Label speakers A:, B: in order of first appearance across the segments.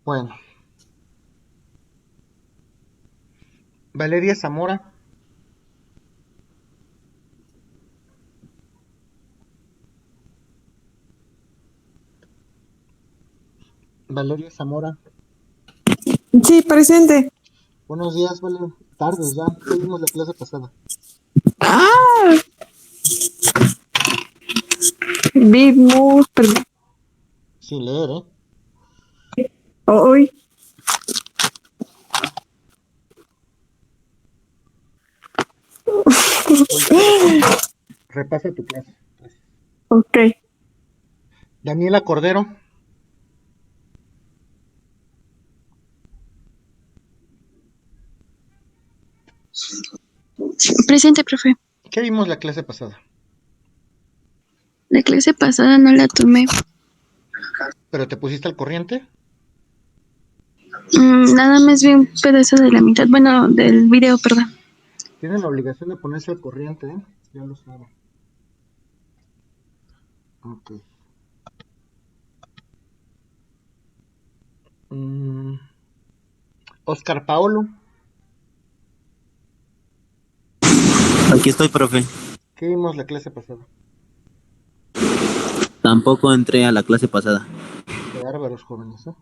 A: Bueno, Valeria Zamora. Valeria Zamora.
B: Sí, presente.
A: Buenos días, Valeria. Tardes ya. ¿Qué vimos la clase pasada?
B: Ah, vimos, perdón,
A: Sin leer, ¿eh?
B: hoy.
A: Hoy ya repasa. Repasa tu clase.
B: Ok.
A: Daniela Cordero.
C: Presente, profe.
A: ¿Qué vimos la clase pasada?
C: La clase pasada no la tomé.
A: ¿Pero te pusiste al corriente?
C: Nada más vi un pedazo de la mitad. Bueno, del video, perdón.
A: Tienen la obligación de ponerse al corriente, ¿eh? Ya lo saben. Ok. Oscar Paolo.
D: Aquí estoy, profe.
A: ¿Qué vimos la clase pasada?
D: Tampoco entré a la clase pasada.
A: Qué bárbaros, jóvenes, ¿eh?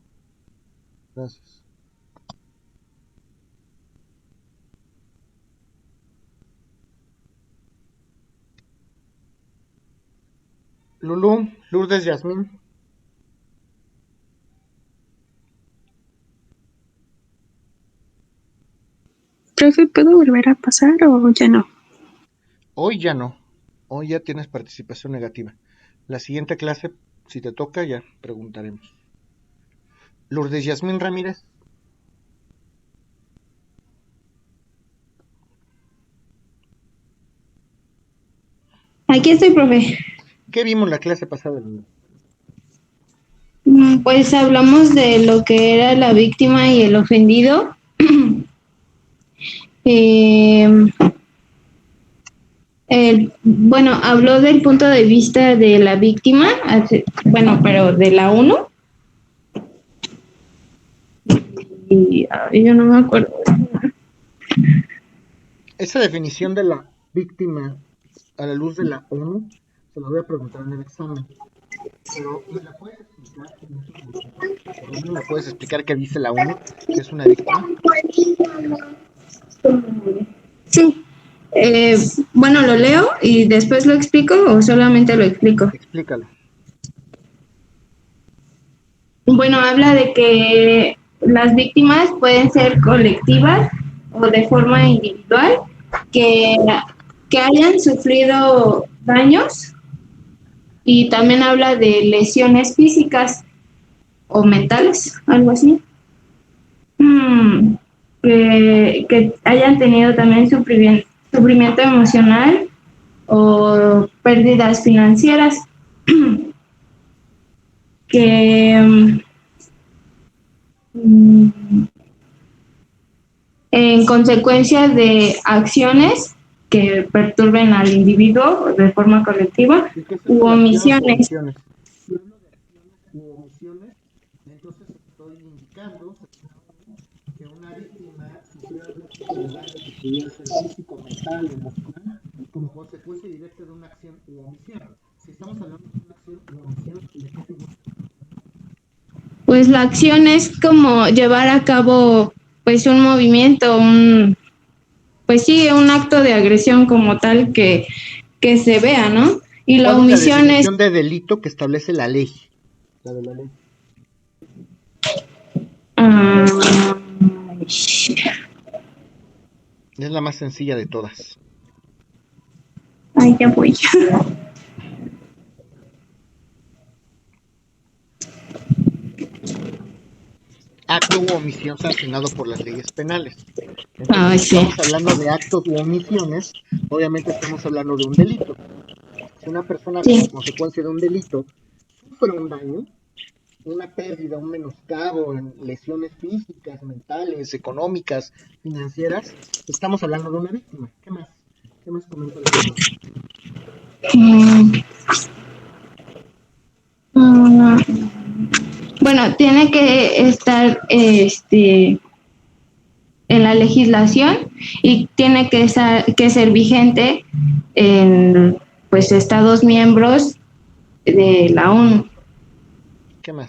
A: Gracias. Lulú, Lourdes Yasmín.
C: Profe, ¿puedo volver a pasar o ya no?
A: Hoy ya no. Hoy ya tienes participación negativa. La siguiente clase, si te toca, ya preguntaremos. Lourdes Yasmín Ramírez.
E: Aquí estoy, profe.
A: ¿Qué vimos la clase pasada, Lulú?
E: Pues hablamos de lo que era la víctima y el ofendido. Eh, bueno, habló del punto de vista de la víctima, bueno, pero de la uno. Y yo no me acuerdo.
A: Esa definición de la víctima a la luz de la ONU, se la voy a preguntar en el examen. Pero, ¿me la puedes explicar? Por lo menos me puedes explicar qué dice la ONU, que es una víctima.
E: Sí. Bueno, lo leo y después lo explico o solamente lo explico.
A: Explícalo.
E: Bueno, habla de que las víctimas pueden ser colectivas o de forma individual, que, que hayan sufrido daños, y también habla de lesiones físicas o mentales, algo así. Que hayan tenido también sufrimiento emocional o pérdidas financieras, que mm, en consecuencia de acciones que perturben al individuo de forma colectiva
A: ¿Y qué son
E: u
A: las acciones u
E: omisiones.
A: omisiones? Si hablo de acciones u omisiones, entonces estoy indicando que una víctima sufrió algún tipo de daño que pudiera ser físico, mental, emocional, como consecuencia directa de una acción u omisión. Si estamos hablando de una acción u omisión, ¿de qué figura?
E: Pues la acción es como llevar a cabo pues un movimiento, pues sí, un acto de agresión como tal que se vea, ¿no? Y la
A: ¿Cuál es la
E: omisión es,
A: definición de delito que establece la ley? La de la ley.
E: ah,
A: Es la más sencilla de todas.
E: ay, ya voy.
A: Acto u omisión sancionado por las leyes penales. Entonces,
E: Ay,
A: si
E: sí.
A: estamos hablando de actos u omisiones, obviamente estamos hablando de un delito. Si una persona como
E: Sí.
A: consecuencia de un delito sufre un daño, una pérdida, un menoscabo en lesiones físicas, mentales, económicas, financieras, estamos hablando de una víctima. ¿Qué más? ¿Qué más comenta la ley?
E: Mm, mm, Bueno, bueno, tiene que estar en la legislación y tiene que ser vigente en pues estados miembros de la ONU.
A: ¿Qué más?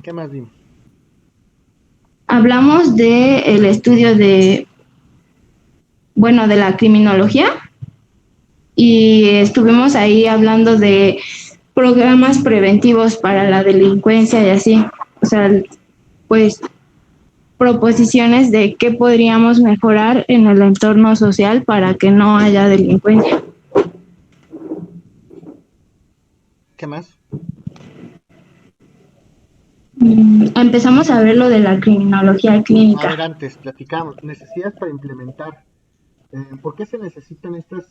A: ¿Qué más vimos?
E: Hablamos de el estudio de la criminología y estuvimos ahí hablando de programas preventivos para la delincuencia y así, o sea, pues proposiciones de qué podríamos mejorar en el entorno social para que no haya delincuencia.
A: ¿Qué más?
E: Empezamos a ver lo de la criminología
A: A ver,
E: clínica.
A: antes, platicamos. Necesidades para implementar. ¿Por qué se necesitan estos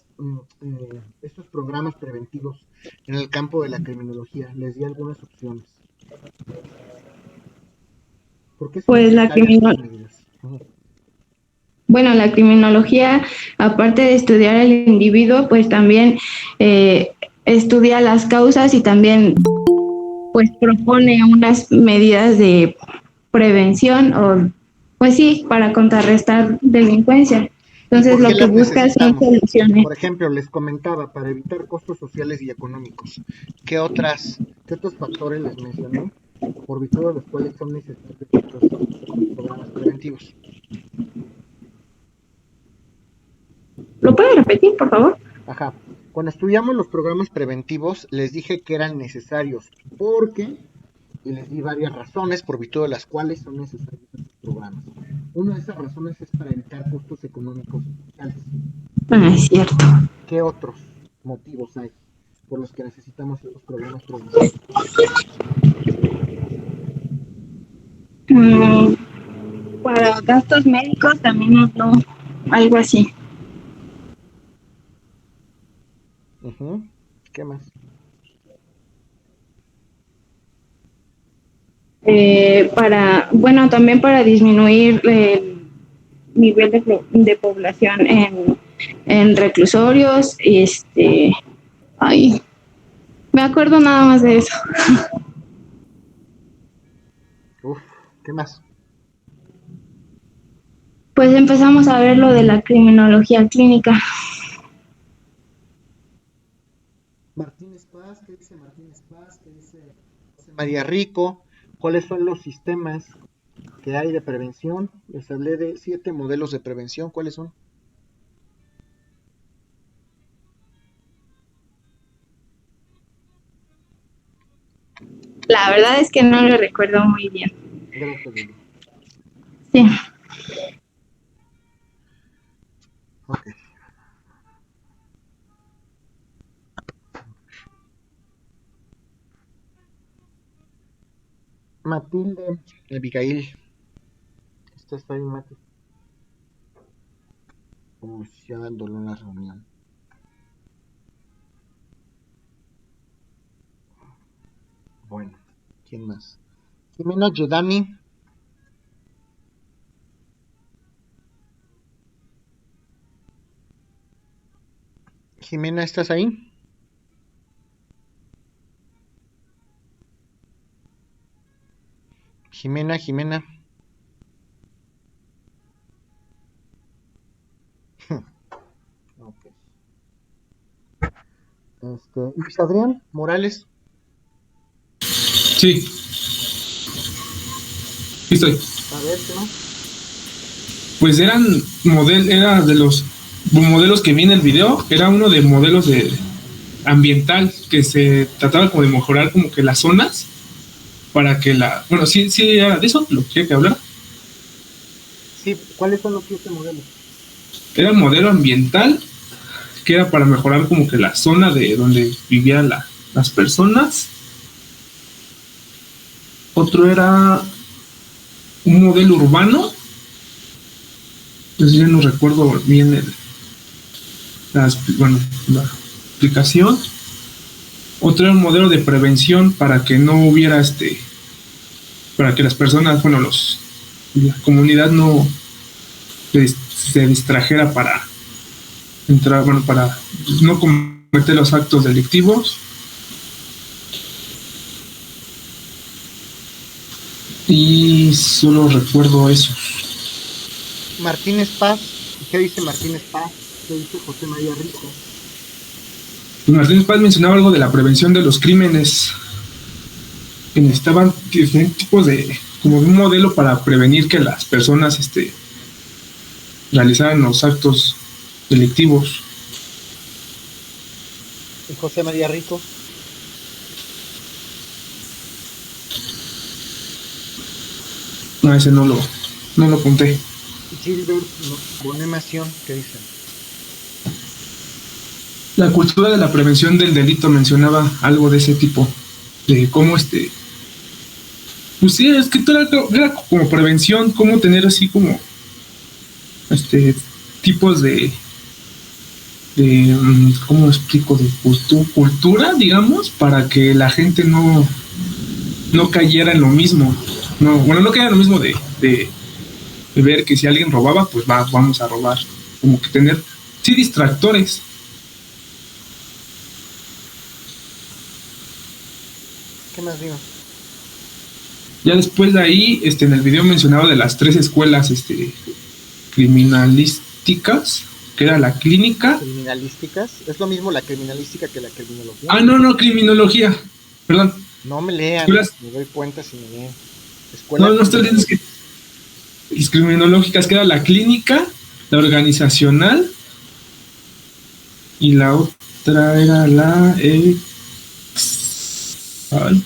A: programas preventivos en el campo de la criminología? Les di algunas opciones. ¿Por qué son
E: Pues
A: necesarias estas medidas?
E: bueno, la criminología, aparte de estudiar al individuo, pues también estudia las causas y también pues propone unas medidas de prevención o pues sí, para contrarrestar delincuencia. Entonces
A: ¿Por qué
E: lo que
A: las
E: busca son
A: necesitamos?
E: soluciones.
A: Por ejemplo, les comentaba, para evitar costos sociales y económicos. ¿Qué otros factores les mencioné por virtud de los cuales son necesarios estos programas preventivos?
E: ¿Lo puede repetir, por favor?
A: Ajá. Cuando estudiamos los programas preventivos, les dije que eran necesarios y les di varias razones por virtud de las cuales son necesarios estos programas. Una de esas razones es para evitar costos económicos y sociales.
E: Es cierto.
A: ¿Qué otros motivos hay por los que necesitamos estos programas preventivos?
E: Para gastos médicos también no, algo así.
A: ¿Qué más?
E: También para disminuir el nivel de población en reclusorios, me acuerdo nada más de eso.
A: ¿Qué más?
E: Pues empezamos a ver lo de la criminología clínica.
A: Martínez Paz, ¿qué dice Martínez Paz? ¿Qué dice José María Rico? ¿Cuáles son los sistemas que hay de prevención? Les hablé de 7 modelos de prevención. ¿Cuáles son?
E: La verdad es que no lo recuerdo muy bien.
A: Gracias, Lili.
E: Sí.
A: Ok. Matilde, Abigail. ¿Estás ahí, Mati? Ya dándole una reunión. Bueno, ¿quién más? Jimena Yedani. Jimena, ¿estás ahí? Jimena. Okay. Luis Adrián Morales.
F: Sí. Sí estoy.
A: A ver, ¿qué más?
F: Pues era de los modelos que vi en el video, era uno de modelos de ambiental que se trataba como de mejorar como que las zonas para que sí era de eso lo que hablar.
A: Sí, ¿cuáles son los 7 modelos?
F: Era un modelo ambiental que era para mejorar como que la zona de donde vivían las personas. Otro era un modelo urbano, pues ya no recuerdo bien la explicación. Otro era un modelo de prevención para que no hubiera para que las personas, la comunidad no se distrajera para entrar, para no cometer los actos delictivos. Y solo recuerdo eso.
A: Martínez Paz, ¿qué dice Martínez Paz? ¿Qué dice José María Rico?
F: Pues Martínez Paz mencionaba algo de la prevención de los crímenes, que necesitaban diferentes tipos de, como un modelo para prevenir que las personas realizaran los actos delictivos.
A: ¿Y José María Rico?
F: No, ese no lo apunté.
A: Gilbert Bonemación, ¿qué dice?
F: La cultura de la prevención del delito mencionaba algo de ese tipo, de cómo pues sí, es que era como prevención, cómo tener así como tipos ¿cómo lo explico? De cultura, digamos, para que la gente no cayera en lo mismo. No, bueno, no cayera en lo mismo de ver que si alguien robaba, pues vamos a robar. Como que tener, sí, distractores.
A: ¿Qué más digo?
F: Ya después de ahí, en el video mencionado de las 3 escuelas criminalísticas, que era la clínica.
A: Criminalísticas. ¿Es lo mismo la criminalística que la criminología?
F: Ah, no, criminología. Perdón.
A: No me lean,
F: Escuelas.
A: me doy cuenta si me leen. Escuela
F: No estoy leyendo, es que las criminológicas, que era la clínica, la organizacional, y la otra era la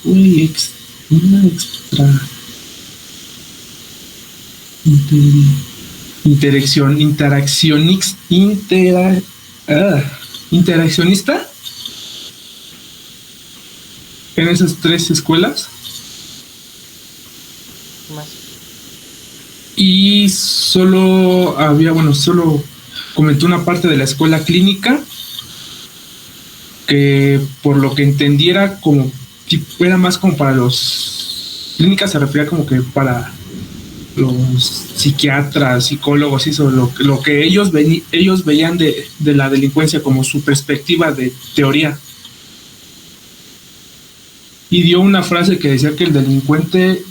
F: una extra. Interaccionista en esas 3 escuelas.
A: ¿Qué más?
F: Y solo comentó una parte de la escuela clínica que, por lo que entendiera, como era más como para los clínicas, se refería como que para los psiquiatras, psicólogos, eso, lo que ellos veían de la delincuencia como su perspectiva de teoría. Y dio una frase que decía que el delincuente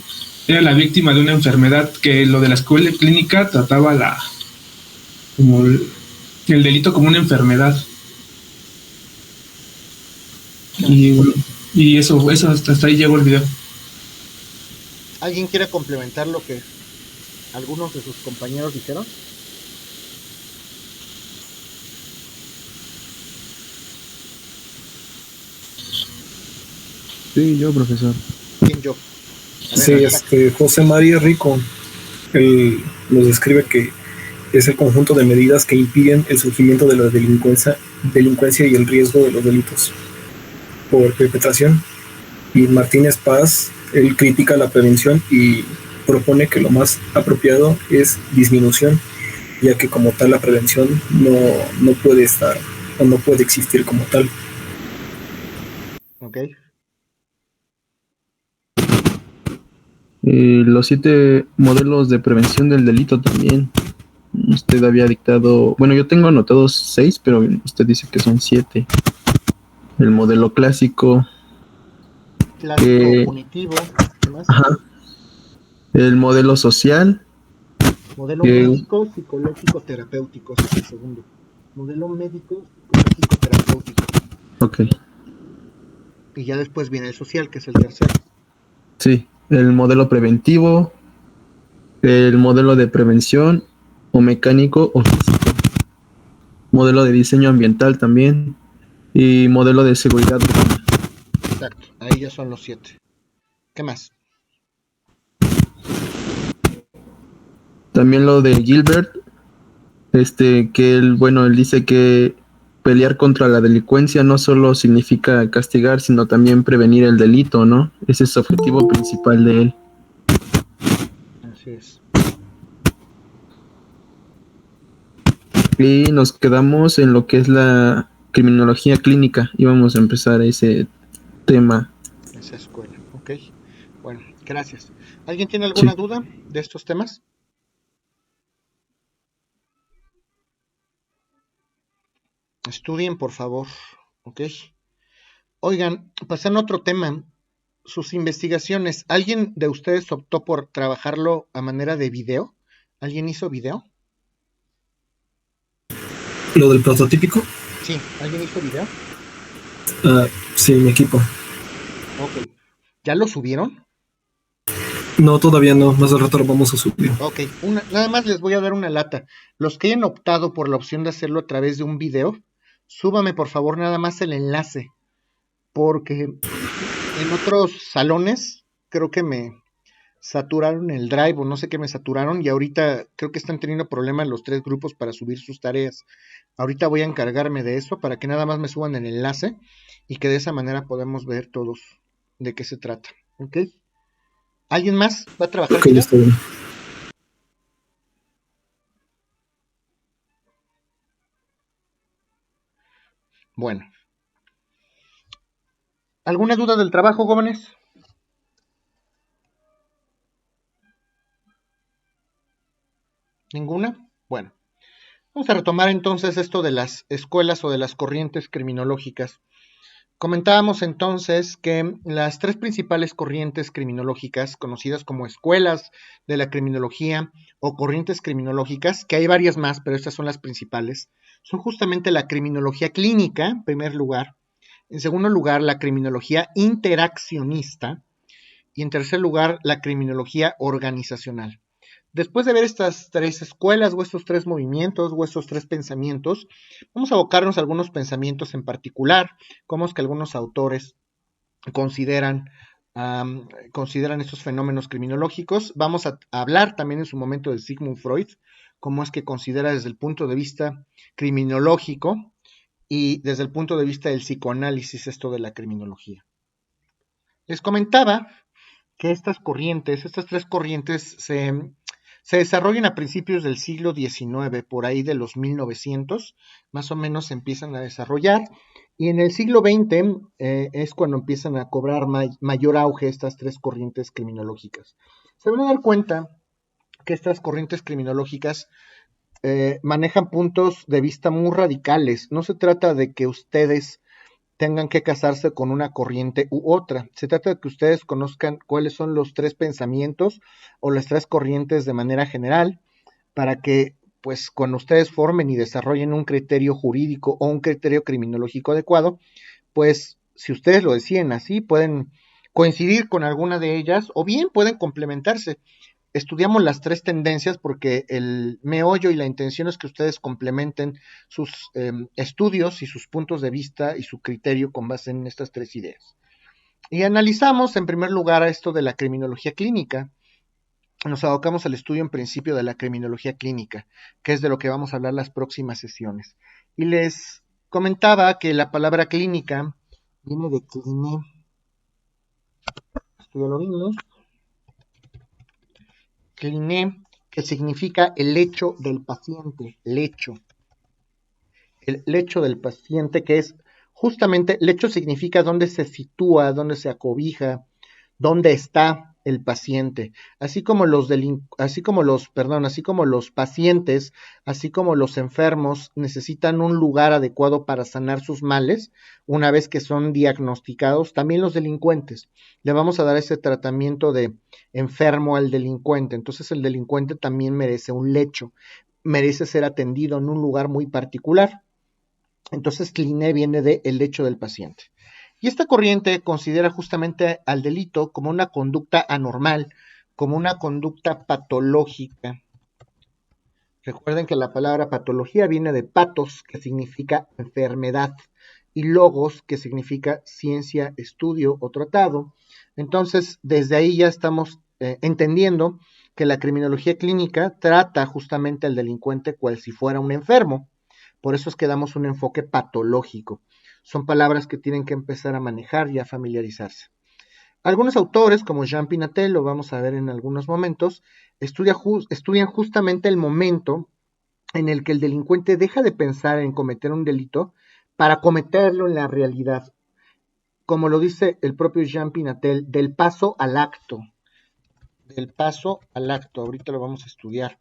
F: era la víctima de una enfermedad, que lo de la escuela clínica trataba como el delito como una enfermedad. Y eso hasta ahí llegó el video.
A: ¿Alguien quiere complementar lo que algunos de sus compañeros dijeron?
G: Sí, yo, profesor.
A: ¿Quién? Yo. A ver,
H: Sí,
A: ataca.
H: José María Rico, él nos describe que es el conjunto de medidas que impiden el surgimiento de la delincuencia y el riesgo de los delitos por perpetración. Y Martínez Paz, él critica la prevención y propone que lo más apropiado es disminución, ya que como tal la prevención no puede estar o no puede existir como tal.
A: Ok.
G: Los 7 modelos de prevención del delito también. Usted había dictado, bueno, yo tengo anotados 6, pero usted dice que son 7. El modelo clásico.
A: Clásico, punitivo. ¿Qué más?
G: Ajá. El modelo social.
A: Modelo médico, psicológico, terapéutico. Ese es el segundo. Modelo médico, psicológico, terapéutico.
G: Ok.
A: Y ya después viene el social, que es el tercero.
G: Sí. El modelo preventivo. El modelo de prevención o mecánico o físico. Modelo de diseño ambiental también. Y modelo de seguridad urbana.
A: Exacto. Ahí ya son los 7. ¿Qué más?
G: También lo de Gilbert, que él dice que pelear contra la delincuencia no solo significa castigar, sino también prevenir el delito, ¿no? Ese es su objetivo principal de él.
A: Así es.
G: Y nos quedamos en lo que es la criminología clínica. Íbamos a empezar ese tema.
A: Esa escuela. Ok. Bueno, gracias. ¿Alguien tiene alguna duda de estos temas? Estudien, por favor. Ok. Oigan, pasando a otro tema. sus investigaciones, ¿alguien de ustedes optó por trabajarlo a manera de video? ¿Alguien hizo video?
H: Lo del prototípico,
A: Sí, ¿alguien hizo video?
H: sí, mi equipo.
A: Ok. ¿Ya lo subieron?
H: No, todavía no, más al rato lo vamos a subir.
A: Ok, nada más les voy a dar una lata. Los que hayan optado por la opción de hacerlo a través de un video, súbame por favor nada más el enlace, porque en otros salones creo que me saturaron el drive o no sé qué me saturaron y ahorita creo que están teniendo problemas los 3 grupos para subir sus tareas. Ahorita voy a encargarme de eso para que nada más me suban el enlace y que de esa manera podamos ver todos de qué se trata. ¿Ok? ¿Alguien más va a trabajar
H: Ok, ya
A: video?
H: está bien.
A: Bueno. ¿Alguna duda del trabajo, jóvenes? ¿Ninguna? Bueno. Vamos a retomar entonces esto de las escuelas o de las corrientes criminológicas. Comentábamos entonces que las 3 principales corrientes criminológicas, conocidas como escuelas de la criminología o corrientes criminológicas, que hay varias más, pero estas son las principales, son justamente la criminología clínica, en primer lugar, en segundo lugar, la criminología interaccionista y en tercer lugar, la criminología organizacional. Después de ver estas 3 escuelas o estos 3 movimientos o estos 3 pensamientos, vamos a abocarnos a algunos pensamientos en particular, como es que algunos autores consideran estos fenómenos criminológicos. Vamos a hablar también en su momento de Sigmund Freud, cómo es que considera desde el punto de vista criminológico y desde el punto de vista del psicoanálisis esto de la criminología. Les comentaba que estas 3 corrientes se desarrollan a principios del siglo XIX, por ahí de los 1900, más o menos se empiezan a desarrollar, y en el siglo XX es cuando empiezan a cobrar mayor auge estas 3 corrientes criminológicas. Se van a dar cuenta que estas corrientes criminológicas manejan puntos de vista muy radicales. No se trata de que ustedes tengan que casarse con una corriente u otra. Se trata de que ustedes conozcan cuáles son los 3 pensamientos o las 3 corrientes de manera general para que, pues, cuando ustedes formen y desarrollen un criterio jurídico o un criterio criminológico adecuado, pues, si ustedes lo deciden así, pueden coincidir con alguna de ellas o bien pueden complementarse. Estudiamos las 3 tendencias porque el meollo y la intención es que ustedes complementen sus estudios y sus puntos de vista y su criterio con base en estas 3 ideas. Y analizamos en primer lugar a esto de la criminología clínica. Nos abocamos al estudio en principio de la criminología clínica, que es de lo que vamos a hablar las próximas sesiones. Y les comentaba que la palabra clínica viene de cliné. Esto ya lo vimos. Cliné, que significa el lecho del paciente, lecho. El lecho del paciente, que es justamente, lecho significa dónde se sitúa, dónde se acobija, dónde está el paciente, así como los pacientes, así como los enfermos necesitan un lugar adecuado para sanar sus males, una vez que son diagnosticados, también los delincuentes. Le vamos a dar ese tratamiento de enfermo al delincuente, entonces el delincuente también merece un lecho, merece ser atendido en un lugar muy particular. Entonces, cliné viene de el lecho del paciente. Y esta corriente considera justamente al delito como una conducta anormal, como una conducta patológica. Recuerden que la palabra patología viene de patos, que significa enfermedad, y logos, que significa ciencia, estudio o tratado. Entonces, desde ahí ya estamos entendiendo que la criminología clínica trata justamente al delincuente cual si fuera un enfermo. Por eso es que damos un enfoque patológico. Son palabras que tienen que empezar a manejar y a familiarizarse. Algunos autores, como Jean Pinatel, lo vamos a ver en algunos momentos, estudian justamente el momento en el que el delincuente deja de pensar en cometer un delito para cometerlo en la realidad. Como lo dice el propio Jean Pinatel, del paso al acto. Del paso al acto, ahorita lo vamos a estudiar.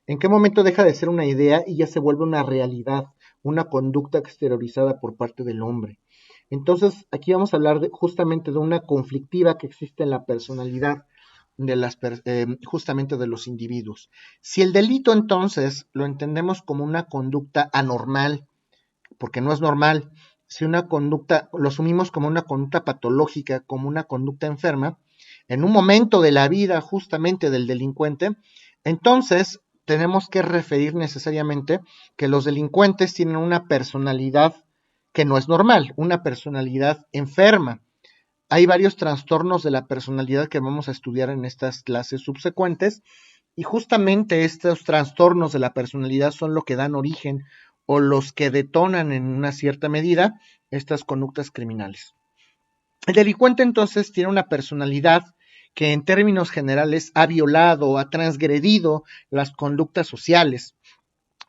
A: ¿En qué momento deja de ser una idea y ya se vuelve una realidad, una conducta exteriorizada por parte del hombre? Entonces, aquí vamos a hablar justamente de una conflictiva que existe en la personalidad de justamente de los individuos. Si el delito entonces lo entendemos como una conducta anormal, porque no es normal, si una conducta, lo asumimos como una conducta patológica, como una conducta enferma, en un momento de la vida justamente del delincuente, entonces tenemos que referir necesariamente que los delincuentes tienen una personalidad que no es normal, una personalidad enferma. Hay varios trastornos de la personalidad que vamos a estudiar en estas clases subsecuentes y justamente estos trastornos de la personalidad son lo que dan origen o los que detonan en una cierta medida estas conductas criminales. El delincuente entonces tiene una personalidad que en términos generales ha violado, ha transgredido las conductas sociales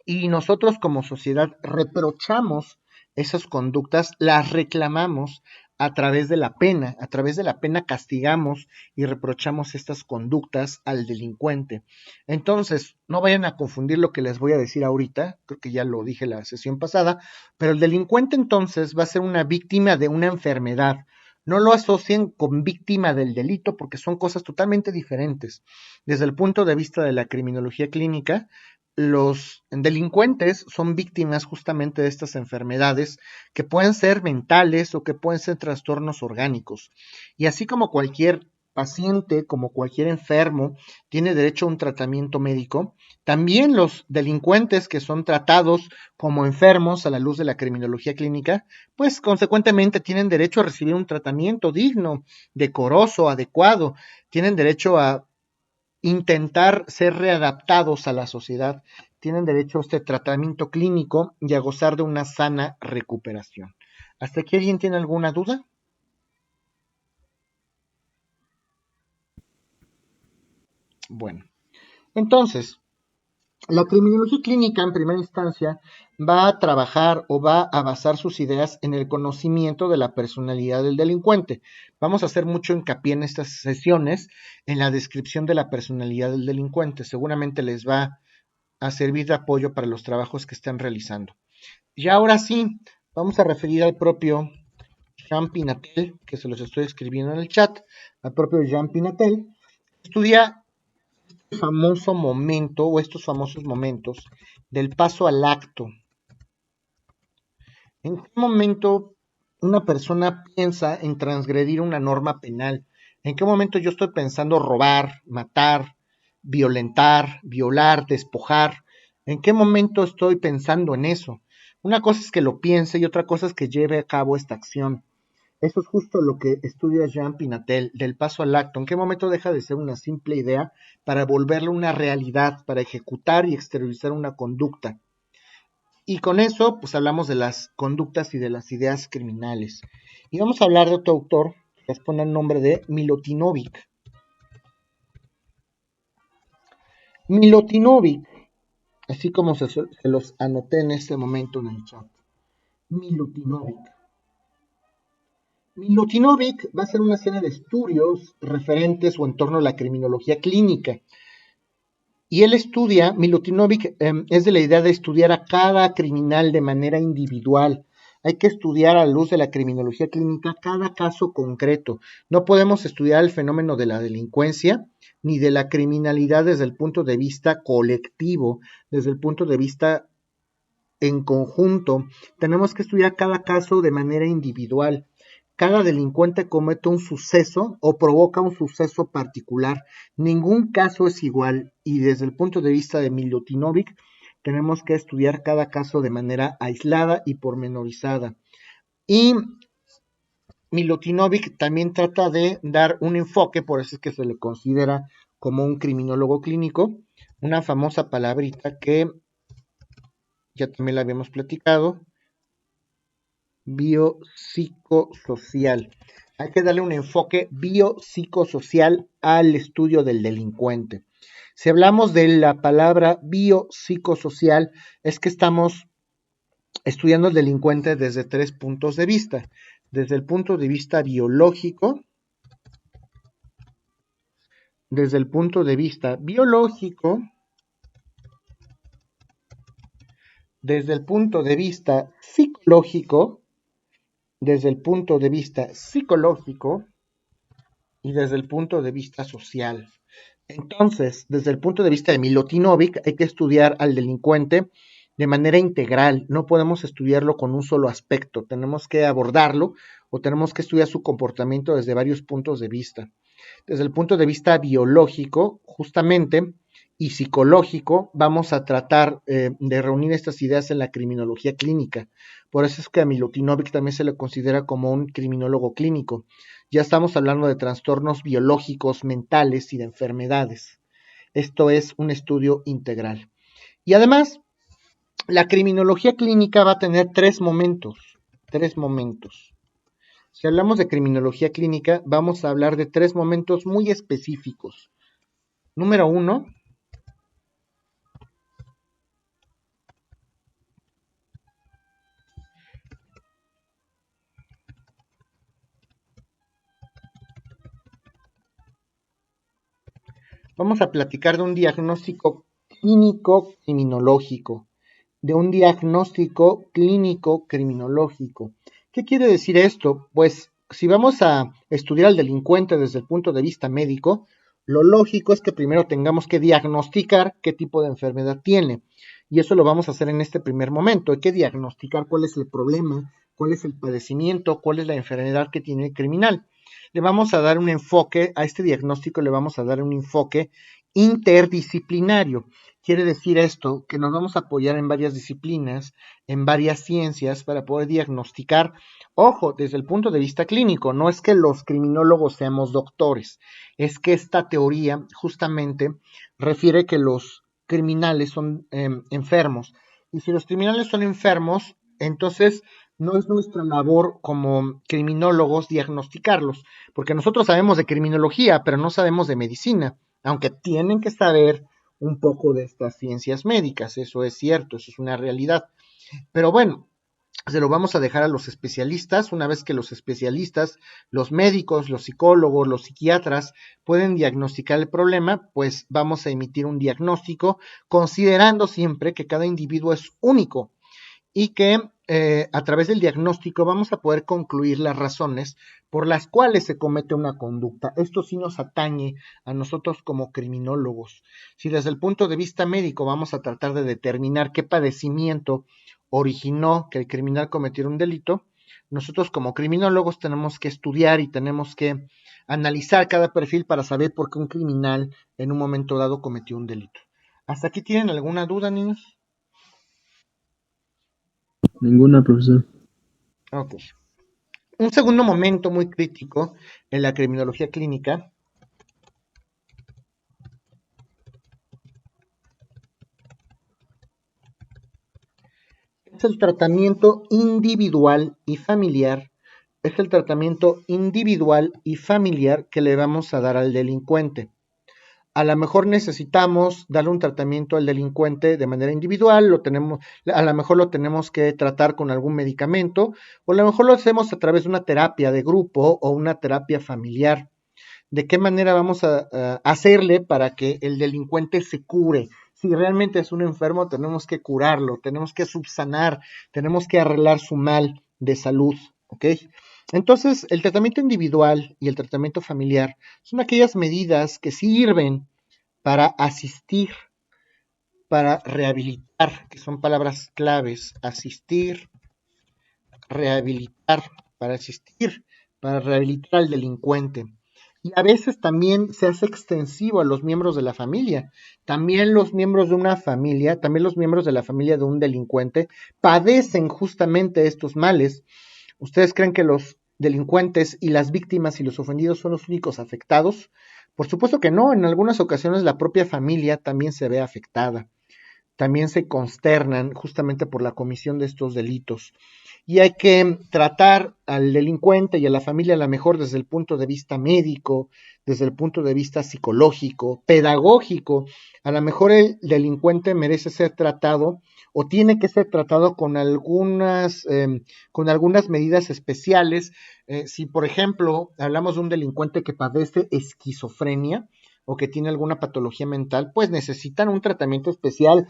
A: y nosotros como sociedad reprochamos esas conductas, las reclamamos a través de la pena castigamos y reprochamos estas conductas al delincuente. Entonces, no vayan a confundir lo que les voy a decir ahorita, creo que ya lo dije la sesión pasada, pero el delincuente entonces va a ser una víctima de una enfermedad. No lo asocien con víctima del delito porque son cosas totalmente diferentes. Desde el punto de vista de la criminología clínica, los delincuentes son víctimas justamente de estas enfermedades que pueden ser mentales o que pueden ser trastornos orgánicos. Y así como cualquier paciente, como cualquier enfermo, tiene derecho a un tratamiento médico, también los delincuentes que son tratados como enfermos a la luz de la criminología clínica, pues consecuentemente tienen derecho a recibir un tratamiento digno, decoroso, adecuado, tienen derecho a intentar ser readaptados a la sociedad, tienen derecho a este tratamiento clínico y a gozar de una sana recuperación. ¿Hasta aquí alguien tiene alguna duda? Bueno, entonces, la criminología clínica en primera instancia va a trabajar o va a basar sus ideas en el conocimiento de la personalidad del delincuente. Vamos a hacer mucho hincapié en estas sesiones en la descripción de la personalidad del delincuente. Seguramente les va a servir de apoyo para los trabajos que están realizando. Y ahora sí, vamos a referir al propio Jean Pinatel, que se los estoy escribiendo en el chat, al propio Jean Pinatel. Estudia famoso momento o estos famosos momentos del paso al acto. ¿En qué momento una persona piensa en transgredir una norma penal? ¿En qué momento yo estoy pensando robar, matar, violentar, violar, despojar? ¿En qué momento estoy pensando en eso? Una cosa es que lo piense y otra cosa es que lleve a cabo esta acción. Eso es justo lo que estudia Jean Pinatel, del paso al acto. ¿En qué momento deja de ser una simple idea para volverla una realidad, para ejecutar y exteriorizar una conducta? Y con eso, pues hablamos de las conductas y de las ideas criminales. Y vamos a hablar de otro autor que responde al nombre de Milutinovic. Milutinovic, así como se los anoté en este momento en el chat. Milutinovic. Milutinovic va a hacer una serie de estudios referentes o en torno a la criminología clínica. Y él estudia, Milutinovic es de la idea de estudiar a cada criminal de manera individual. Hay que estudiar a la luz de la criminología clínica cada caso concreto. No podemos estudiar el fenómeno de la delincuencia ni de la criminalidad desde el punto de vista colectivo, desde el punto de vista en conjunto. Tenemos que estudiar cada caso de manera individual. Cada delincuente comete un suceso o provoca un suceso particular. Ningún caso es igual y desde el punto de vista de Milutinovic tenemos que estudiar cada caso de manera aislada y pormenorizada. Y Milutinovic también trata de dar un enfoque, por eso es que se le considera como un criminólogo clínico, una famosa palabrita que ya también la habíamos platicado, biopsicosocial. Hay que darle un enfoque biopsicosocial al estudio del delincuente. Si hablamos de la palabra biopsicosocial, es que estamos estudiando el delincuente desde 3 puntos de vista. Desde el punto de vista biológico, desde el punto de vista biológico, desde el punto de vista psicológico desde el punto de vista psicológico y desde el punto de vista social. Entonces, desde el punto de vista de Milutinovic, hay que estudiar al delincuente de manera integral. No podemos estudiarlo con un solo aspecto. Tenemos que abordarlo o tenemos que estudiar su comportamiento desde varios puntos de vista. Desde el punto de vista biológico, justamente, y psicológico, vamos a tratar de reunir estas ideas en la criminología clínica. Por eso es que a Milutinovic también se le considera como un criminólogo clínico. Ya estamos hablando de trastornos biológicos, mentales y de enfermedades. Esto es un estudio integral. Y además, la criminología clínica va a tener tres momentos. Si hablamos de criminología clínica, vamos a hablar de tres momentos muy específicos. Número 1, vamos a platicar de un diagnóstico clínico criminológico. ¿Qué quiere decir esto? Pues si vamos a estudiar al delincuente desde el punto de vista médico, lo lógico es que primero tengamos que diagnosticar qué tipo de enfermedad tiene. Y eso lo vamos a hacer en este primer momento. Hay que diagnosticar cuál es el problema, cuál es el padecimiento, cuál es la enfermedad que tiene el criminal. Le vamos a dar un enfoque, a este diagnóstico le vamos a dar un enfoque interdisciplinario. Quiere decir esto, que nos vamos a apoyar en varias disciplinas, en varias ciencias para poder diagnosticar, ojo, desde el punto de vista clínico, no es que los criminólogos seamos doctores, es que esta teoría justamente refiere que los criminales son enfermos, y si los criminales son enfermos, entonces no es nuestra labor como criminólogos diagnosticarlos, porque nosotros sabemos de criminología, pero no sabemos de medicina, aunque tienen que saber un poco de estas ciencias médicas, eso es cierto, eso es una realidad. Pero bueno, se lo vamos a dejar a los especialistas. Una vez que los especialistas, los médicos, los psicólogos, los psiquiatras pueden diagnosticar el problema, pues vamos a emitir un diagnóstico considerando siempre que cada individuo es único y que a través del diagnóstico vamos a poder concluir las razones por las cuales se comete una conducta. Esto sí nos atañe a nosotros como criminólogos. Si desde el punto de vista médico vamos a tratar de determinar qué padecimiento originó que el criminal cometiera un delito, nosotros como criminólogos tenemos que estudiar y tenemos que analizar cada perfil para saber por qué un criminal en un momento dado cometió un delito. ¿Hasta aquí tienen alguna duda, niños?
G: Ninguna, profesor.
A: Ok. Un segundo momento muy crítico en la criminología clínica es el tratamiento individual y familiar. Es el tratamiento individual y familiar que le vamos a dar al delincuente. A lo mejor necesitamos darle un tratamiento al delincuente de manera individual, a lo mejor lo tenemos que tratar con algún medicamento, o a lo mejor lo hacemos a través de una terapia de grupo o una terapia familiar. ¿De qué manera vamos a hacerle para que el delincuente se cure? Si realmente es un enfermo, tenemos que curarlo, tenemos que subsanar, tenemos que arreglar su mal de salud, ¿ok? Entonces, el tratamiento individual y el tratamiento familiar son aquellas medidas que sirven para asistir, para rehabilitar, que son palabras claves, asistir, rehabilitar, para asistir, para rehabilitar al delincuente. Y a veces también se hace extensivo a los miembros de la familia. También los miembros de una familia, también los miembros de la familia de un delincuente padecen justamente estos males. ¿Ustedes creen que los delincuentes y las víctimas y los ofendidos son los únicos afectados? Por supuesto que no, en algunas ocasiones la propia familia también se ve afectada. También se consternan justamente por la comisión de estos delitos. Y hay que tratar al delincuente y a la familia a lo mejor desde el punto de vista médico, desde el punto de vista psicológico, pedagógico. A lo mejor el delincuente merece ser tratado o tiene que ser tratado con algunas medidas especiales. Si, por ejemplo, hablamos de un delincuente que padece esquizofrenia o que tiene alguna patología mental, pues necesitan un tratamiento especial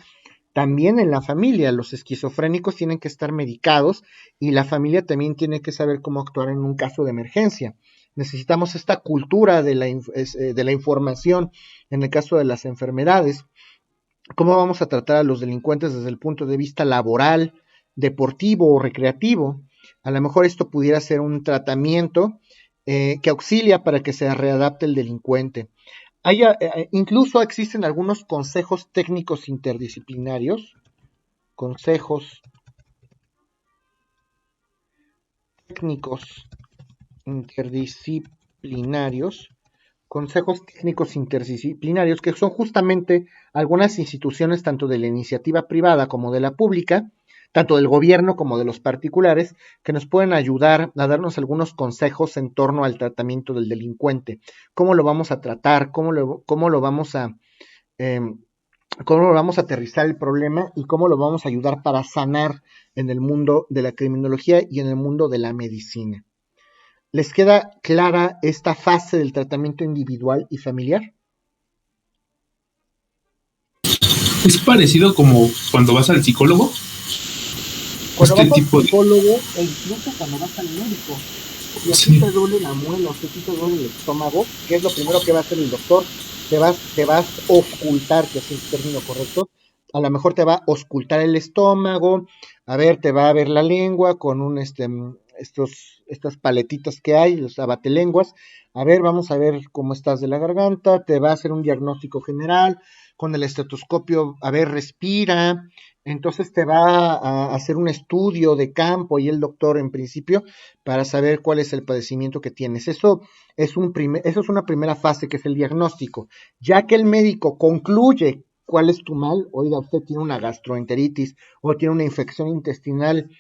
A: También en la familia, los esquizofrénicos tienen que estar medicados y la familia también tiene que saber cómo actuar en un caso de emergencia. Necesitamos esta cultura de la información en el caso de las enfermedades. ¿Cómo vamos a tratar a los delincuentes desde el punto de vista laboral, deportivo o recreativo? A lo mejor esto pudiera ser un tratamiento que auxilia para que se readapte el delincuente. Incluso existen algunos consejos técnicos interdisciplinarios, consejos técnicos interdisciplinarios, que son justamente algunas instituciones tanto de la iniciativa privada como de la pública, tanto del gobierno como de los particulares, que nos pueden ayudar a darnos algunos consejos en torno al tratamiento del delincuente. ¿Cómo lo vamos a tratar? ¿Cómo lo vamos a aterrizar el problema? ¿Y cómo lo vamos a ayudar para sanar en el mundo de la criminología y en el mundo de la medicina? ¿Les queda clara esta fase del tratamiento individual y familiar?
F: Es parecido como cuando vas al psicólogo.
A: Cuando vas al psicólogo e incluso cuando vas al médico. Si a ti te duele la muela o si a ti te duele el estómago, ¿qué es lo primero que va a hacer el doctor? Te vas a auscultar, que es el término correcto. A lo mejor te va a auscultar el estómago, te va a ver la lengua con estas paletitas que hay, los abatelenguas. Vamos a ver cómo estás de la garganta, te va a hacer un diagnóstico general, con el estetoscopio, respira. Entonces te va a hacer un estudio de campo y el doctor en principio para saber cuál es el padecimiento que tienes. Eso es una primera fase que es el diagnóstico. Ya que el médico concluye cuál es tu mal, oiga, usted tiene una gastroenteritis o tiene una infección intestinal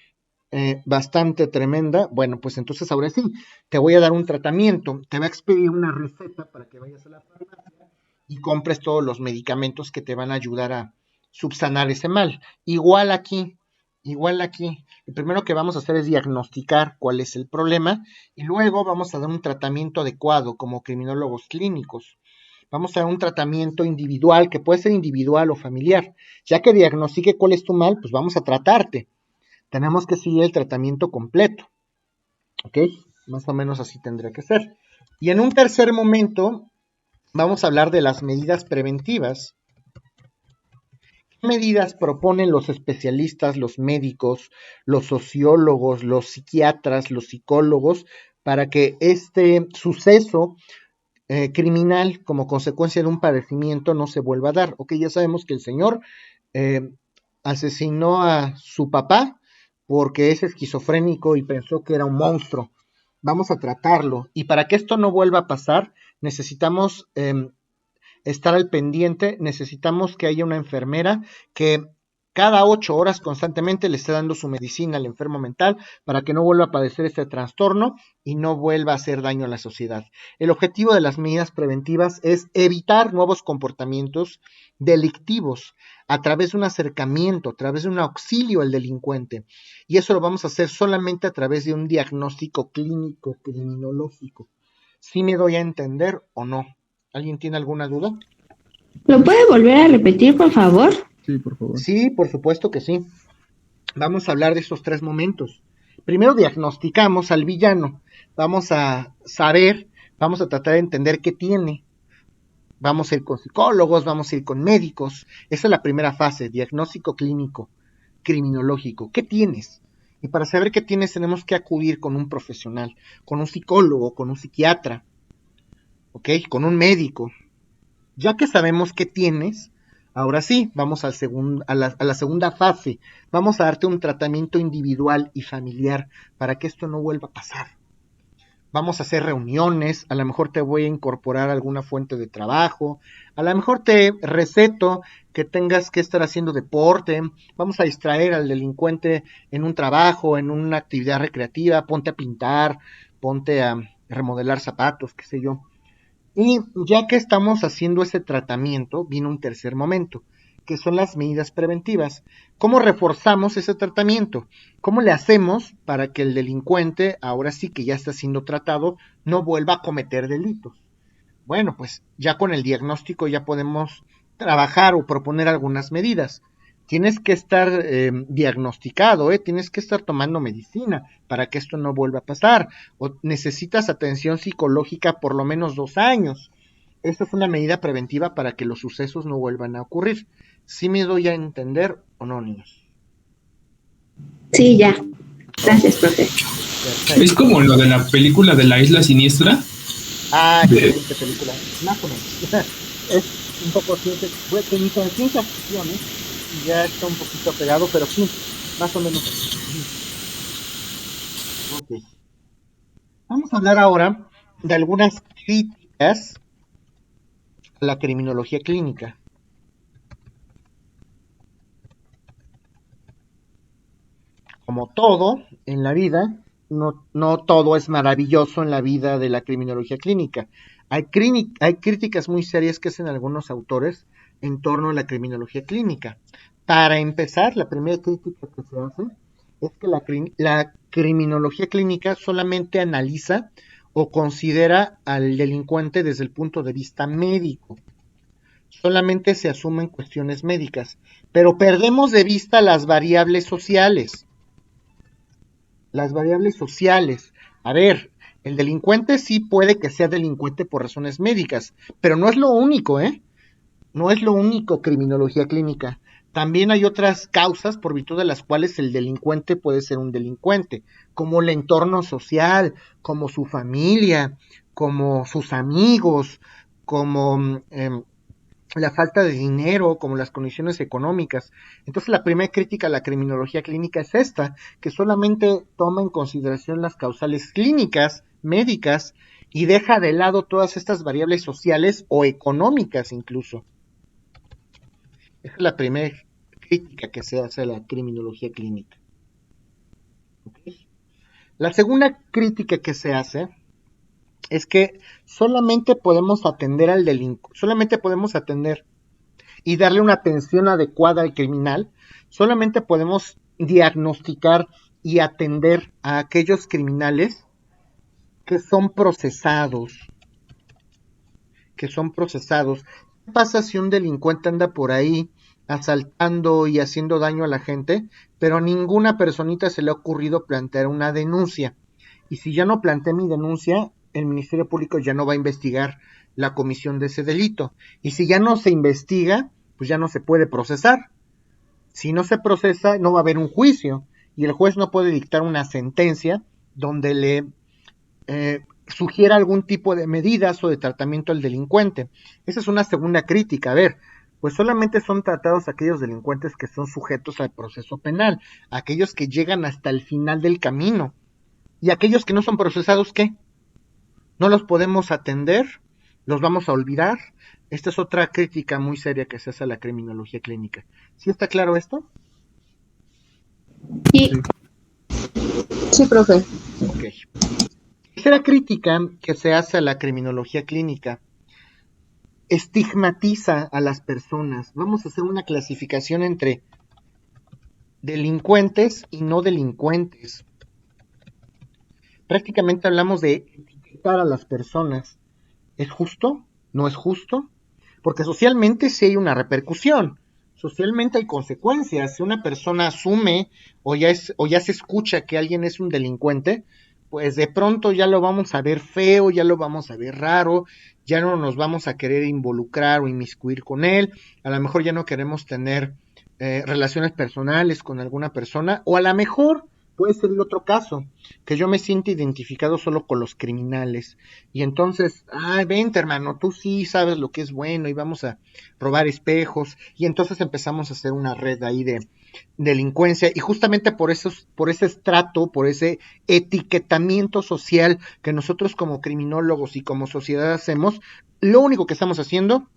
A: bastante tremenda, bueno, pues entonces ahora sí, te voy a dar un tratamiento, te va a expedir una receta para que vayas a la farmacia y compres todos los medicamentos que te van a ayudar a subsanar ese mal. Igual aquí, lo primero que vamos a hacer es diagnosticar cuál es el problema y luego vamos a dar un tratamiento adecuado como criminólogos clínicos. Vamos a dar un tratamiento individual, que puede ser individual o familiar. Ya que diagnostique cuál es tu mal, pues vamos a tratarte. Tenemos que seguir el tratamiento completo. ¿Ok? Más o menos así tendría que ser. Y en un tercer momento, vamos a hablar de las medidas preventivas. ¿Qué medidas proponen los especialistas, los médicos, los sociólogos, los psiquiatras, los psicólogos, para que este suceso criminal como consecuencia de un padecimiento no se vuelva a dar? Ok, ya sabemos que el señor asesinó a su papá porque es esquizofrénico y pensó que era un monstruo. Vamos a tratarlo. Y para que esto no vuelva a pasar, necesitamos estar al pendiente, necesitamos que haya una enfermera que cada 8 horas constantemente le esté dando su medicina al enfermo mental para que no vuelva a padecer este trastorno y no vuelva a hacer daño a la sociedad. El objetivo de las medidas preventivas es evitar nuevos comportamientos delictivos a través de un acercamiento, a través de un auxilio al delincuente. Y eso lo vamos a hacer solamente a través de un diagnóstico clínico criminológico. ¿Sí me doy a entender o no? ¿Alguien tiene alguna duda?
E: ¿Lo puede volver a repetir, por favor?
G: Sí, por favor.
A: Sí, por supuesto que sí. Vamos a hablar de estos 3 momentos. Primero diagnosticamos al villano. Vamos a tratar de entender qué tiene. Vamos a ir con psicólogos, vamos a ir con médicos. Esa es la primera fase, diagnóstico clínico, criminológico. ¿Qué tienes? Y para saber qué tienes tenemos que acudir con un profesional, con un psicólogo, con un psiquiatra, ¿ok? Con un médico. Ya que sabemos qué tienes, ahora sí, vamos a la segunda fase. Vamos a darte un tratamiento individual y familiar para que esto no vuelva a pasar. Vamos a hacer reuniones, a lo mejor te voy a incorporar alguna fuente de trabajo, a lo mejor te receto que tengas que estar haciendo deporte, vamos a distraer al delincuente en un trabajo, en una actividad recreativa, ponte a pintar, ponte a remodelar zapatos, qué sé yo. Y ya que estamos haciendo ese tratamiento, viene un tercer momento, que son las medidas preventivas. ¿Cómo reforzamos ese tratamiento? ¿Cómo le hacemos para que el delincuente, ahora sí que ya está siendo tratado, no vuelva a cometer delitos? Bueno, pues ya con el diagnóstico ya podemos trabajar o proponer algunas medidas. Tienes que estar diagnosticado, tienes que estar tomando medicina para que esto no vuelva a pasar, o necesitas atención psicológica por lo menos 2 años. Esto es una medida preventiva para que los sucesos no vuelvan a ocurrir. ¿Sí me doy a entender o no, niños?
E: Sí, ya. Gracias, profe.
A: Perfecto.
F: Es como lo de la película de la Isla Siniestra.
A: Excelente película. Más o menos. Es un poco ciencia, ni con ciencia ficción, y ya está un poquito pegado, pero sí, más o menos. Ok. Vamos a hablar ahora de algunas críticas a la criminología clínica. Como todo en la vida, no todo es maravilloso en la vida de la criminología clínica. Hay críticas muy serias que hacen algunos autores en torno a la criminología clínica. Para empezar, la primera crítica que se hace es que la criminología clínica solamente analiza o considera al delincuente desde el punto de vista médico. Solamente se asumen cuestiones médicas, pero perdemos de vista las variables sociales. Las variables sociales. A ver, el delincuente sí puede que sea delincuente por razones médicas, pero no es lo único, No es lo único criminología clínica. También hay otras causas por virtud de las cuales el delincuente puede ser un delincuente, como el entorno social, como su familia, como sus amigos, como la falta de dinero, como las condiciones económicas. Entonces la primera crítica a la criminología clínica es esta, que solamente toma en consideración las causales clínicas, médicas, y deja de lado todas estas variables sociales o económicas incluso. Esa es la primera crítica que se hace a la criminología clínica. ¿Okay? La segunda crítica que se hace es que solamente podemos atender al delincuente, solamente podemos atender y darle una atención adecuada al criminal, solamente podemos diagnosticar y atender a aquellos criminales que son procesados. ¿Qué pasa si un delincuente anda por ahí asaltando y haciendo daño a la gente, pero a ninguna personita se le ha ocurrido plantear una denuncia? Y si ya no planteé mi denuncia, el Ministerio Público ya no va a investigar la comisión de ese delito. Y si ya no se investiga, pues ya no se puede procesar. Si no se procesa, no va a haber un juicio. Y el juez no puede dictar una sentencia donde le sugiera algún tipo de medidas o de tratamiento al delincuente. Esa es una segunda crítica. A ver, pues solamente son tratados aquellos delincuentes que son sujetos al proceso penal, aquellos que llegan hasta el final del camino. Y aquellos que no son procesados, ¿qué? ¿No los podemos atender? ¿Los vamos a olvidar? Esta es otra crítica muy seria que se hace a la criminología clínica. ¿Sí está claro esto?
E: Sí. Sí, profe.
A: Ok. Tercera crítica que se hace a la criminología clínica: estigmatiza a las personas. Vamos a hacer una clasificación entre delincuentes y no delincuentes. Prácticamente hablamos de etiquetar a las personas. ¿Es justo? ¿No es justo? Porque socialmente sí hay una repercusión. Socialmente hay consecuencias. Si una persona asume o ya se escucha que alguien es un delincuente, pues de pronto ya lo vamos a ver feo, ya lo vamos a ver raro, ya no nos vamos a querer involucrar o inmiscuir con él, a lo mejor ya no queremos tener relaciones personales con alguna persona, o a lo mejor puede ser el otro caso, que yo me siento identificado solo con los criminales, y entonces, vente hermano, tú sí sabes lo que es bueno, y vamos a robar espejos, y entonces empezamos a hacer una red ahí de delincuencia, y justamente por ese estrato, por ese etiquetamiento social que nosotros como criminólogos y como sociedad hacemos, lo único que estamos haciendo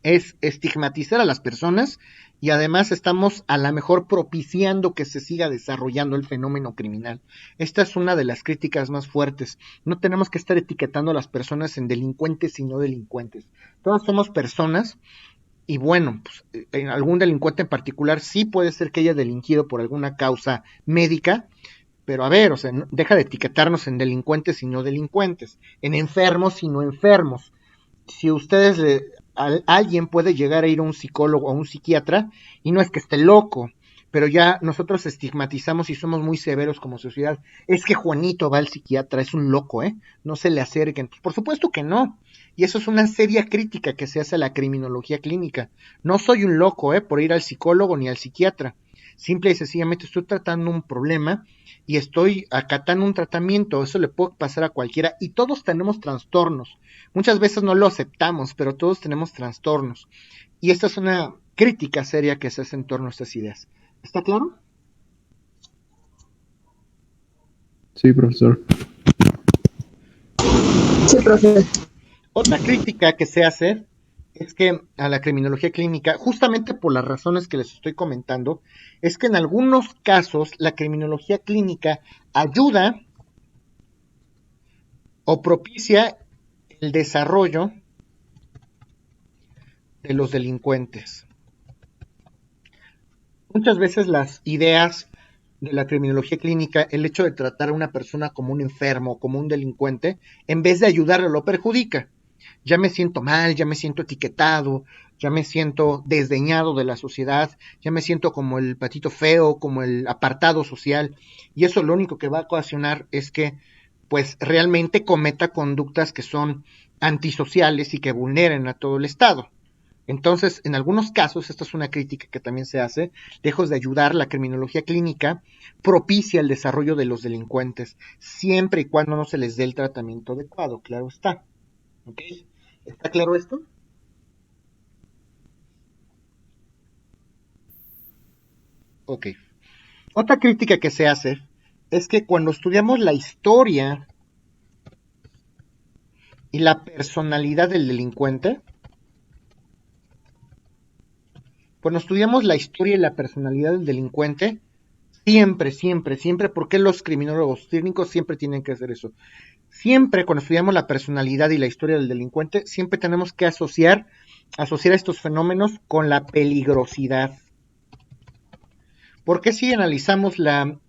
A: es estigmatizar a las personas, y además estamos a lo mejor propiciando que se siga desarrollando el fenómeno criminal. Esta es una de las críticas más fuertes. No tenemos que estar etiquetando a las personas en delincuentes y no delincuentes. Todas somos personas. Y bueno, pues, en algún delincuente en particular sí puede ser que haya delinquido por alguna causa médica, pero a ver, o sea, deja de etiquetarnos en delincuentes y no delincuentes, en enfermos y no enfermos. Si ustedes alguien puede llegar a ir a un psicólogo o a un psiquiatra y no es que esté loco, pero ya nosotros estigmatizamos y somos muy severos como sociedad. Es que Juanito va al psiquiatra, es un loco, no se le acerquen. Pues por supuesto que no. Y eso es una seria crítica que se hace a la criminología clínica. No soy un loco, por ir al psicólogo ni al psiquiatra. Simple y sencillamente estoy tratando un problema y estoy acatando un tratamiento. Eso le puede pasar a cualquiera y todos tenemos trastornos. Muchas veces no lo aceptamos, pero todos tenemos trastornos. Y esta es una crítica seria que se hace en torno a estas ideas. ¿Está claro?
G: Sí, profesor.
B: Sí, profe.
A: Otra crítica que se hace es que a la criminología clínica, justamente por las razones que les estoy comentando, es que en algunos casos la criminología clínica ayuda o propicia el desarrollo de los delincuentes. Muchas veces las ideas de la criminología clínica, el hecho de tratar a una persona como un enfermo, como un delincuente, en vez de ayudarlo, lo perjudica. Ya me siento mal, ya me siento etiquetado, ya me siento desdeñado de la sociedad, ya me siento como el patito feo, como el apartado social, y eso lo único que va a ocasionar es que pues realmente cometa conductas que son antisociales y que vulneren a todo el Estado. Entonces, en algunos casos, esta es una crítica que también se hace, lejos de ayudar, la criminología clínica propicia el desarrollo de los delincuentes, siempre y cuando no se les dé el tratamiento adecuado, claro está. ¿Ok? ¿Está claro esto? Ok. Otra crítica que se hace es que cuando estudiamos la historia y la personalidad del delincuente, cuando estudiamos la historia y la personalidad del delincuente, siempre, ¿por qué los criminólogos clínicos siempre tienen que hacer eso? Siempre cuando estudiamos la personalidad y la historia del delincuente, siempre tenemos que asociar estos fenómenos con la peligrosidad. Porque si analizamos la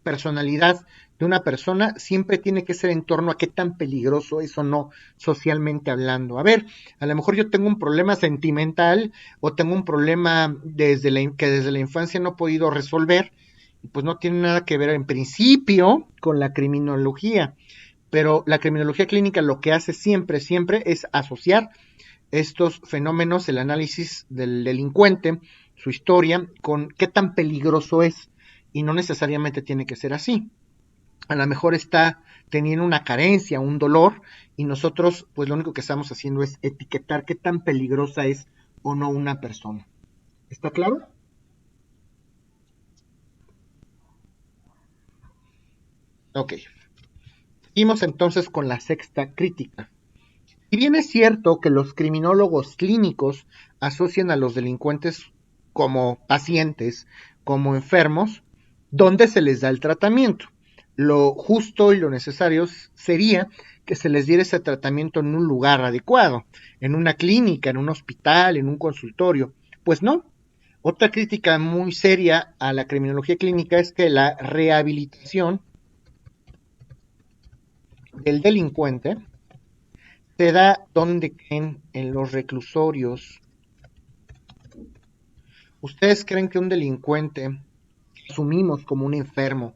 A: personalidad de una persona, siempre tiene que ser en torno a qué tan peligroso es o no socialmente hablando. A ver, a lo mejor yo tengo un problema sentimental o tengo un problema que desde la infancia no he podido resolver, y pues no tiene nada que ver en principio con la criminología. Pero la criminología clínica lo que hace siempre es asociar estos fenómenos, el análisis del delincuente, su historia, con qué tan peligroso es, y no necesariamente tiene que ser así. A lo mejor está teniendo una carencia, un dolor, y nosotros pues lo único que estamos haciendo es etiquetar qué tan peligrosa es o no una persona. ¿Está claro? Ok. Seguimos entonces con la sexta crítica. Si bien es cierto que los criminólogos clínicos asocian a los delincuentes como pacientes, como enfermos, ¿dónde se les da el tratamiento? Lo justo y lo necesario sería que se les diera ese tratamiento en un lugar adecuado, en una clínica, en un hospital, en un consultorio. Pues no. Otra crítica muy seria a la criminología clínica es que la rehabilitación del delincuente se da donde creen, en los reclusorios. ¿Ustedes creen que un delincuente, que asumimos como un enfermo,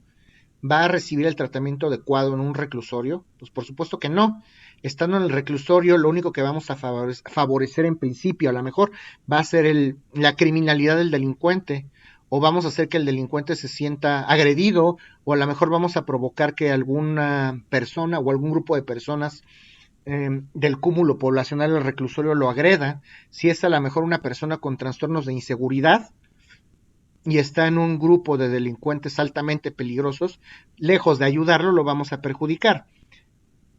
A: va a recibir el tratamiento adecuado en un reclusorio? Pues por supuesto que no. Estando en el reclusorio, lo único que vamos a favorecer en principio, a lo mejor, va a ser la criminalidad del delincuente, o vamos a hacer que el delincuente se sienta agredido, o a lo mejor vamos a provocar que alguna persona o algún grupo de personas del cúmulo poblacional del reclusorio lo agreda. Si es a lo mejor una persona con trastornos de inseguridad y está en un grupo de delincuentes altamente peligrosos, lejos de ayudarlo, lo vamos a perjudicar.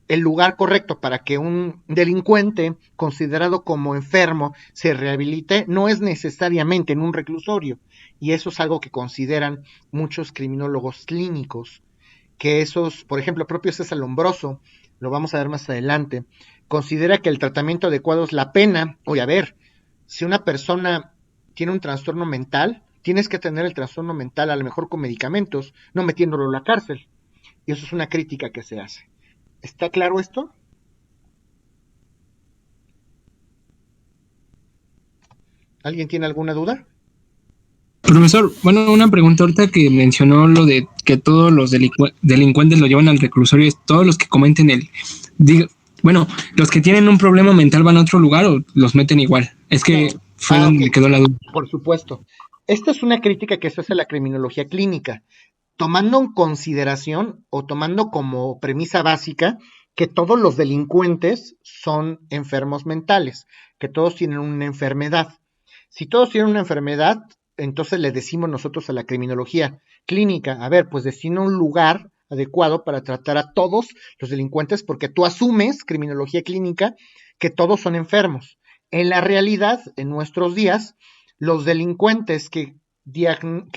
A: El lugar correcto para que un delincuente considerado como enfermo se rehabilite no es necesariamente en un reclusorio, y eso es algo que consideran muchos criminólogos clínicos, que esos, por ejemplo, propio César Lombroso, lo vamos a ver más adelante, considera que el tratamiento adecuado es la pena. Oye, a ver, si una persona tiene un trastorno mental, tienes que tener el trastorno mental a lo mejor con medicamentos, no metiéndolo en la cárcel. Y eso es una crítica que se hace. ¿Está claro esto? ¿Alguien tiene alguna duda?
I: Profesor, bueno, una pregunta ahorita que mencionó lo de que todos los delincuentes lo llevan al reclusorio, es todos los que cometen bueno, los que tienen un problema mental van a otro lugar o los meten igual. Es que fue donde
A: ok.
I: me quedó la duda.
A: Por supuesto. Esta es una crítica que se hace a la criminología clínica, tomando en consideración o tomando como premisa básica que todos los delincuentes son enfermos mentales, que todos tienen una enfermedad. Si todos tienen una enfermedad, entonces le decimos nosotros a la criminología clínica, a ver, pues destina un lugar adecuado para tratar a todos los delincuentes, porque tú asumes, criminología clínica, que todos son enfermos. En la realidad, en nuestros días, los delincuentes que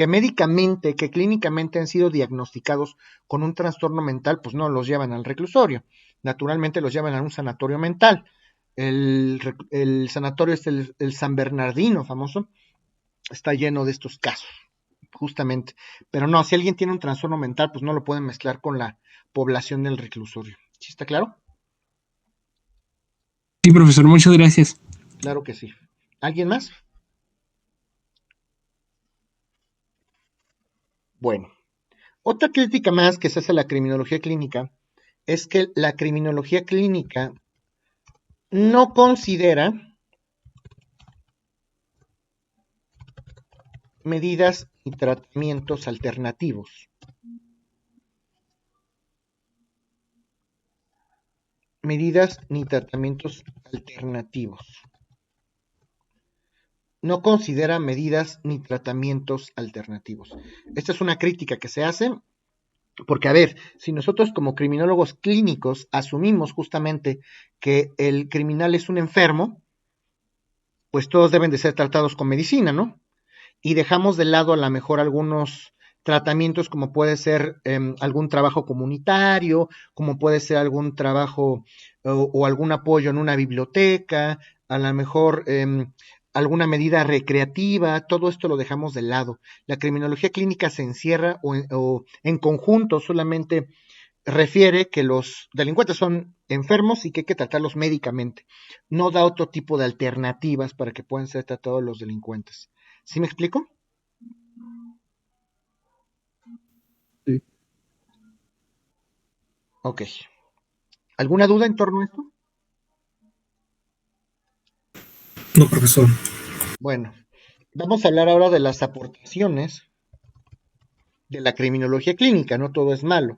A: médicamente, que clínicamente han sido diagnosticados con un trastorno mental, pues no los llevan al reclusorio. Naturalmente los llevan a un sanatorio mental. El sanatorio es el San Bernardino famoso, está lleno de estos casos, justamente. Pero no, si alguien tiene un trastorno mental, pues no lo pueden mezclar con la población del reclusorio. ¿Sí está claro?
I: Sí, profesor, muchas gracias.
A: Claro que sí. ¿Alguien más? Bueno, otra crítica más que se hace a la criminología clínica es que la criminología clínica no considera medidas y tratamientos alternativos. Medidas ni tratamientos alternativos. No considera medidas ni tratamientos alternativos. Esta es una crítica que se hace porque, a ver, si nosotros como criminólogos clínicos asumimos justamente que el criminal es un enfermo, pues todos deben de ser tratados con medicina, ¿no? Y dejamos de lado a lo mejor algunos tratamientos como puede ser algún trabajo comunitario, como puede ser algún trabajo o algún apoyo en una biblioteca, a lo mejor alguna medida recreativa, todo esto lo dejamos de lado. La criminología clínica se encierra o en conjunto solamente refiere que los delincuentes son enfermos y que hay que tratarlos médicamente. No da otro tipo de alternativas para que puedan ser tratados los delincuentes. ¿Sí me explico?
G: Sí.
A: Ok. ¿Alguna duda en torno a esto?
H: No, profesor.
A: Bueno, vamos a hablar ahora de las aportaciones de la criminología clínica. No todo es malo.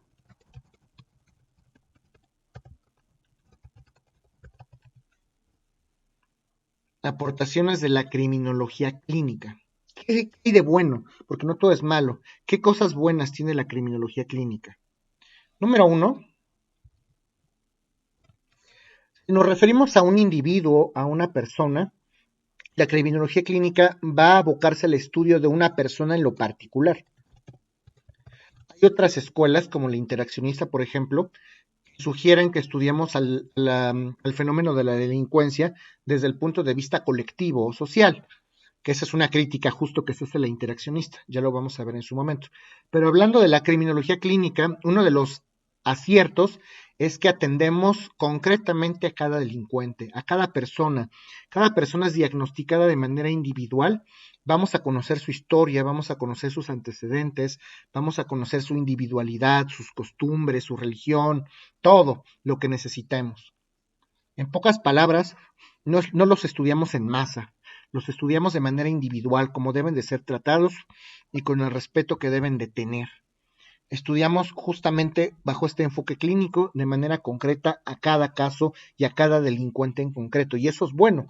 A: Aportaciones de la criminología clínica. ¿Qué hay de bueno? Porque no todo es malo. ¿Qué cosas buenas tiene la criminología clínica? Número 1, si nos referimos a un individuo, a una persona, la criminología clínica va a abocarse al estudio de una persona en lo particular. Hay otras escuelas, como la interaccionista, por ejemplo, que sugieren que estudiemos al fenómeno de la delincuencia desde el punto de vista colectivo o social, que esa es una crítica justo que se hace la interaccionista, ya lo vamos a ver en su momento. Pero hablando de la criminología clínica, uno de los aciertos es que atendemos concretamente a cada delincuente, a cada persona. Cada persona es diagnosticada de manera individual. Vamos a conocer su historia, vamos a conocer sus antecedentes, vamos a conocer su individualidad, sus costumbres, su religión, todo lo que necesitemos. En pocas palabras, no los estudiamos en masa, los estudiamos de manera individual, como deben de ser tratados y con el respeto que deben de tener. Estudiamos justamente bajo este enfoque clínico de manera concreta a cada caso y a cada delincuente en concreto. Y eso es bueno.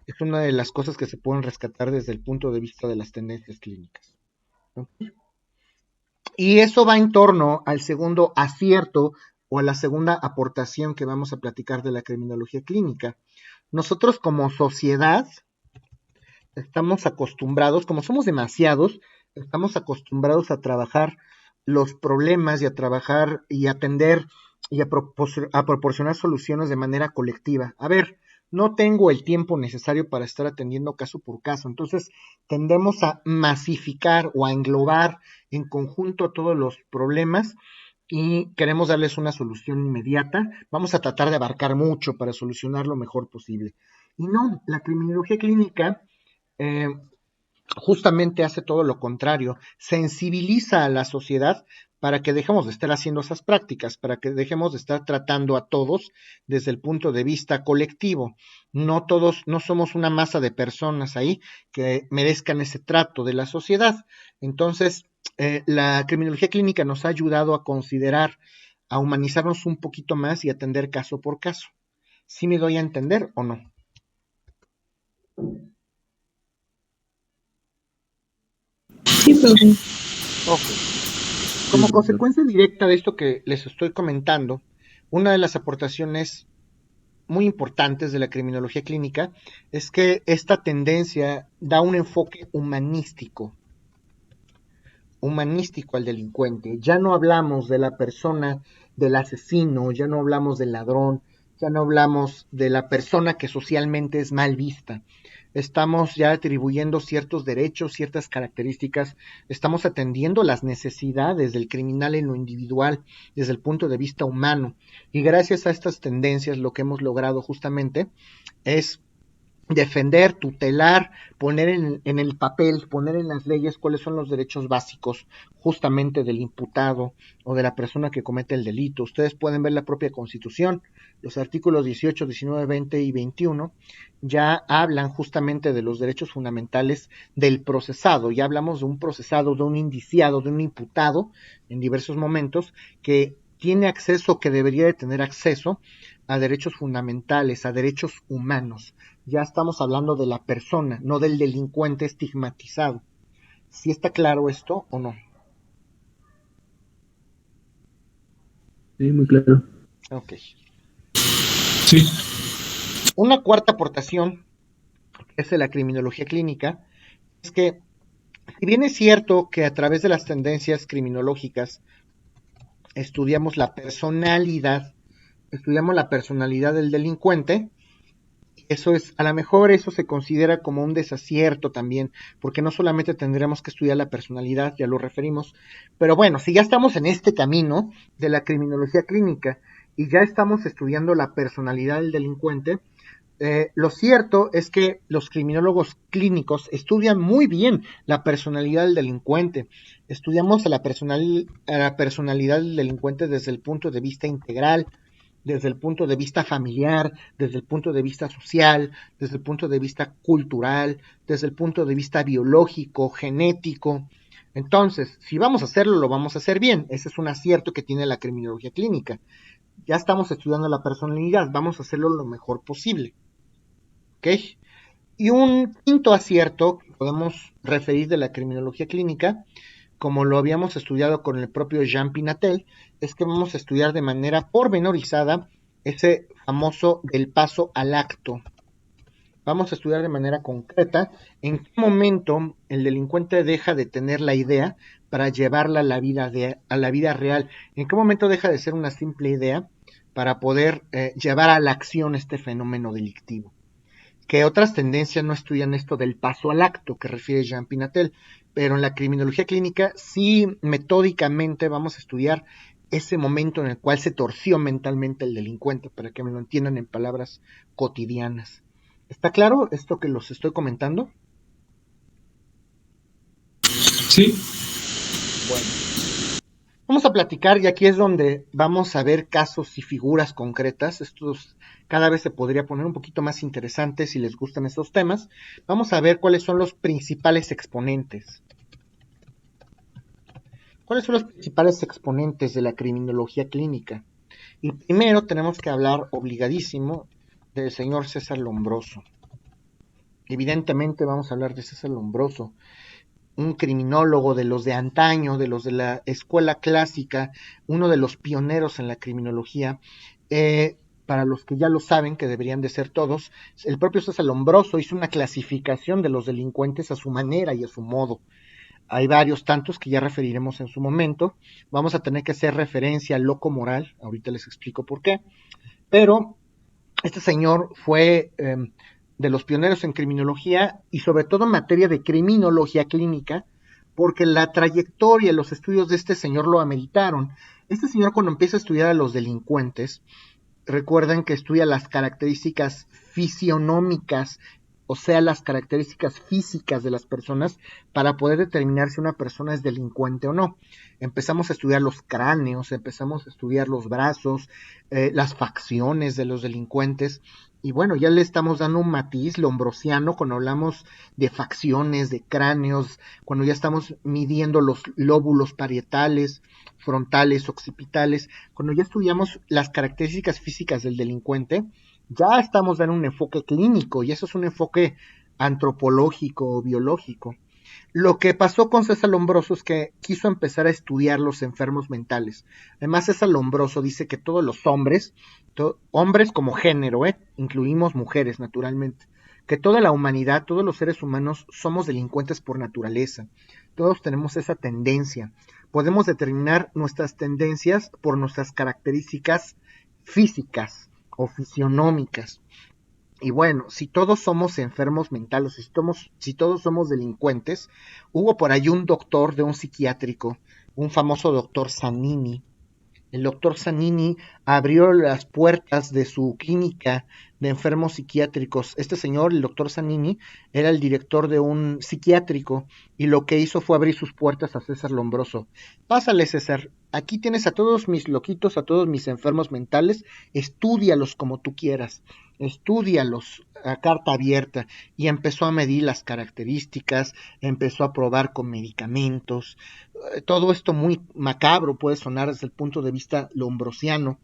A: Es una de las cosas que se pueden rescatar desde el punto de vista de las tendencias clínicas. ¿Okay? Y eso va en torno al segundo acierto o a la segunda aportación que vamos a platicar de la criminología clínica. Nosotros como sociedad estamos acostumbrados, como somos demasiados, estamos acostumbrados a trabajar los problemas y a trabajar y atender y a proporcionar soluciones de manera colectiva. A ver, no tengo el tiempo necesario para estar atendiendo caso por caso, entonces tendemos a masificar o a englobar en conjunto todos los problemas y queremos darles una solución inmediata. Vamos a tratar de abarcar mucho para solucionar lo mejor posible. Y no, la criminología clínica justamente hace todo lo contrario, sensibiliza a la sociedad para que dejemos de estar haciendo esas prácticas, para que dejemos de estar tratando a todos desde el punto de vista colectivo. No todos, no somos una masa de personas ahí que merezcan ese trato de la sociedad. Entonces, la criminología clínica nos ha ayudado a considerar, a humanizarnos un poquito más y atender caso por caso. ¿Sí me doy a entender o no?
C: Sí, profe.
A: Ok. Como consecuencia directa de esto que les estoy comentando, una de las aportaciones muy importantes de la criminología clínica es que esta tendencia da un enfoque humanístico al delincuente. Ya no hablamos de la persona, del asesino, ya no hablamos del ladrón, ya no hablamos de la persona que socialmente es mal vista. Estamos ya atribuyendo ciertos derechos, ciertas características, estamos atendiendo las necesidades del criminal en lo individual desde el punto de vista humano. Y gracias a estas tendencias lo que hemos logrado justamente es defender, tutelar, poner en el papel, poner en las leyes cuáles son los derechos básicos justamente del imputado o de la persona que comete el delito. Ustedes pueden ver la propia Constitución, los artículos 18, 19, 20 y 21 ya hablan justamente de los derechos fundamentales del procesado. Ya hablamos de un procesado, de un indiciado, de un imputado en diversos momentos que tiene acceso, que debería de tener acceso a derechos fundamentales, a derechos humanos. Ya estamos hablando de la persona, no del delincuente estigmatizado. ¿Sí está claro esto o no?
G: Sí, muy claro.
A: Ok.
F: Sí.
A: Una cuarta aportación, que es de la criminología clínica, es que si bien es cierto que a través de las tendencias criminológicas estudiamos la personalidad del delincuente, eso es, a lo mejor eso se considera como un desacierto también, porque no solamente tendremos que estudiar la personalidad, ya lo referimos, pero bueno, si ya estamos en este camino de la criminología clínica y ya estamos estudiando la personalidad del delincuente, lo cierto es que los criminólogos clínicos estudian muy bien la personalidad del delincuente. Estudiamos a la personalidad del delincuente desde el punto de vista integral, desde el punto de vista familiar, desde el punto de vista social, desde el punto de vista cultural, desde el punto de vista biológico, genético. Entonces, si vamos a hacerlo, lo vamos a hacer bien. Ese es un acierto que tiene la criminología clínica. Ya estamos estudiando la personalidad, vamos a hacerlo lo mejor posible. ¿Ok? Y un quinto acierto que podemos referir de la criminología clínica, como lo habíamos estudiado con el propio Jean Pinatel, es que vamos a estudiar de manera pormenorizada ese famoso del paso al acto. Vamos a estudiar de manera concreta en qué momento el delincuente deja de tener la idea para llevarla a la vida real, en qué momento deja de ser una simple idea para poder llevar a la acción este fenómeno delictivo. Que otras tendencias no estudian esto del paso al acto que refiere Jean Pinatel, pero en la criminología clínica sí metódicamente vamos a estudiar ese momento en el cual se torció mentalmente el delincuente, para que me lo entiendan en palabras cotidianas. ¿Está claro esto que los estoy comentando?
F: Sí.
A: Bueno, vamos a platicar y aquí es donde vamos a ver casos y figuras concretas. Estos cada vez se podría poner un poquito más interesante si les gustan estos temas. Vamos a ver cuáles son los principales exponentes. ¿Cuáles son los principales exponentes de la criminología clínica? Y primero tenemos que hablar obligadísimo del señor César Lombroso. Evidentemente vamos a hablar de César Lombroso, un criminólogo de los de antaño, de los de la escuela clásica, uno de los pioneros en la criminología. Para los que ya lo saben, que deberían de ser todos, el propio César Lombroso hizo una clasificación de los delincuentes a su manera y a su modo. Hay varios tantos que ya referiremos en su momento. Vamos a tener que hacer referencia al loco moral, ahorita les explico por qué. Pero este señor fue de los pioneros en criminología y sobre todo en materia de criminología clínica, porque la trayectoria y los estudios de este señor lo ameritaron. Este señor, cuando empieza a estudiar a los delincuentes, recuerden que estudia las características fisionómicas o sea, las características físicas de las personas para poder determinar si una persona es delincuente o no. Empezamos a estudiar los cráneos, empezamos a estudiar los brazos, las facciones de los delincuentes, y bueno, ya le estamos dando un matiz lombrosiano cuando hablamos de facciones, de cráneos, cuando ya estamos midiendo los lóbulos parietales, frontales, occipitales, cuando ya estudiamos las características físicas del delincuente, ya estamos dando un enfoque clínico, y eso es un enfoque antropológico o biológico. Lo que pasó con César Lombroso es que quiso empezar a estudiar los enfermos mentales. Además, César Lombroso dice que todos los hombres, hombres como género, incluimos mujeres naturalmente, que toda la humanidad, todos los seres humanos somos delincuentes por naturaleza. Todos tenemos esa tendencia. Podemos determinar nuestras tendencias por nuestras características físicas o fisionómicas. Y bueno, si todos somos enfermos mentales, si todos somos delincuentes, hubo por ahí un doctor de un psiquiátrico, un famoso doctor Zanini. El doctor Zanini abrió las puertas de su clínica de enfermos psiquiátricos. Este señor, el doctor Zanini, era el director de un psiquiátrico y lo que hizo fue abrir sus puertas a César Lombroso. Pásale, César, aquí tienes a todos mis loquitos, a todos mis enfermos mentales, estúdialos como tú quieras, estúdialos a carta abierta. Y empezó a medir las características, empezó a probar con medicamentos. Todo esto muy macabro puede sonar desde el punto de vista lombrosiano.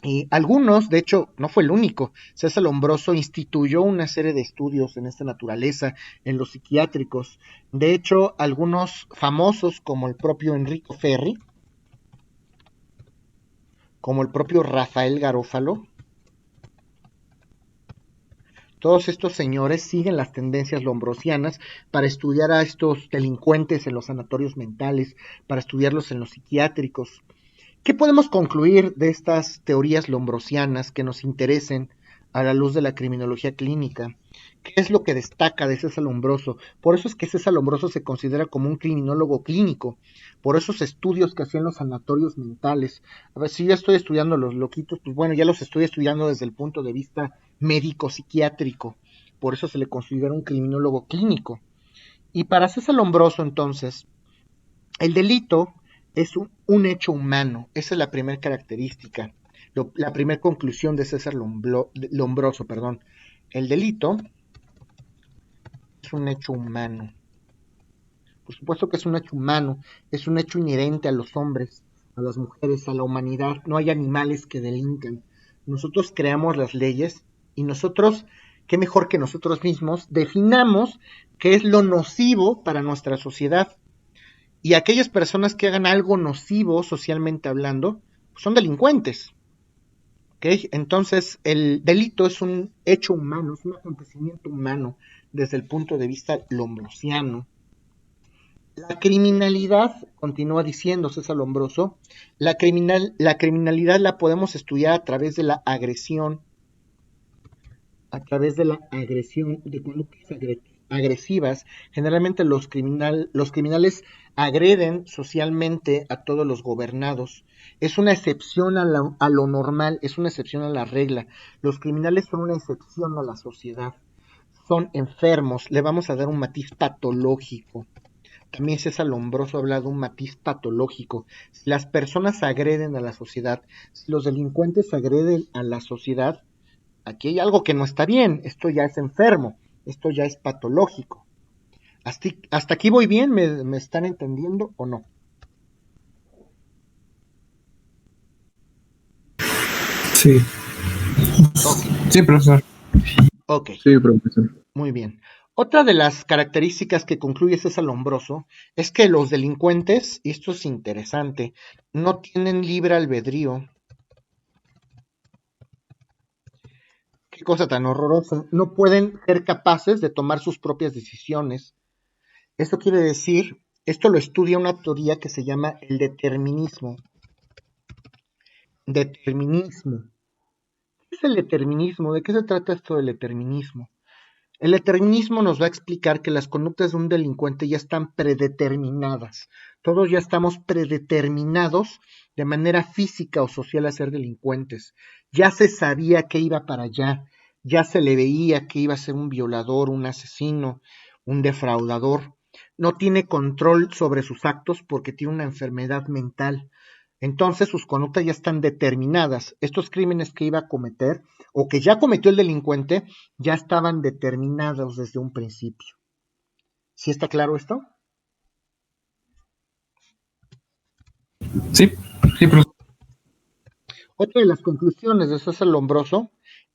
A: Y algunos, de hecho, no fue el único. César Lombroso instituyó una serie de estudios en esta naturaleza, en los psiquiátricos. De hecho, algunos famosos, como el propio Enrico Ferri, como el propio Rafael Garófalo, todos estos señores siguen las tendencias lombrosianas para estudiar a estos delincuentes en los sanatorios mentales, para estudiarlos en los psiquiátricos. ¿Qué podemos concluir de estas teorías lombrosianas que nos interesen a la luz de la criminología clínica? ¿Qué es lo que destaca de César Lombroso? Por eso es que César Lombroso se considera como un criminólogo clínico, por esos estudios que hacían los sanatorios mentales. A ver, si yo estoy estudiando los loquitos, pues bueno, ya los estoy estudiando desde el punto de vista médico-psiquiátrico, por eso se le considera un criminólogo clínico. Y para César Lombroso, entonces, el delito es un hecho humano. Esa es la primera característica, la primera conclusión de César Lombroso. El delito es un hecho humano. Por supuesto que es un hecho humano, es un hecho inherente a los hombres, a las mujeres, a la humanidad. No hay animales que delincan. Nosotros creamos las leyes y nosotros, qué mejor que nosotros mismos, definamos qué es lo nocivo para nuestra sociedad. Y aquellas personas que hagan algo nocivo socialmente hablando, pues son delincuentes. ¿Okay? Entonces, el delito es un hecho humano, es un acontecimiento humano desde el punto de vista lombrosiano. La criminalidad, continúa diciendo César Lombroso, la criminalidad la podemos estudiar a través de la agresión, de conductas agresivas. Generalmente los criminales agreden socialmente a todos los gobernados. Es una excepción a lo normal, es una excepción a la regla. Los criminales son una excepción a la sociedad. Son enfermos, le vamos a dar un matiz patológico. También César Lombroso habla de un matiz patológico. Si las personas agreden a la sociedad, si los delincuentes agreden a la sociedad, aquí hay algo que no está bien, esto ya es enfermo, esto ya es patológico. ¿Hasta aquí voy bien? ¿Me están entendiendo o no?
H: Sí.
I: Sí, profesor.
A: Ok.
G: Sí, profesor.
A: Muy bien. Otra de las características que concluye César Lombroso es que los delincuentes, y esto es interesante, no tienen libre albedrío. Qué cosa tan horrorosa. No pueden ser capaces de tomar sus propias decisiones. Esto quiere decir, esto lo estudia una teoría que se llama el determinismo. Determinismo. ¿Qué es el determinismo? ¿De qué se trata esto del determinismo? El determinismo nos va a explicar que las conductas de un delincuente ya están predeterminadas. Todos ya estamos predeterminados de manera física o social a ser delincuentes. Ya se sabía que iba para allá. ya se le veía que iba a ser un violador, un asesino, un defraudador. No tiene control sobre sus actos porque tiene una enfermedad mental. Entonces sus conductas ya están determinadas. Estos crímenes que iba a cometer o que ya cometió el delincuente ya estaban determinados desde un principio. ¿Sí está claro esto?
F: Sí, sí, profesor.
A: Otra de las conclusiones de César Lombroso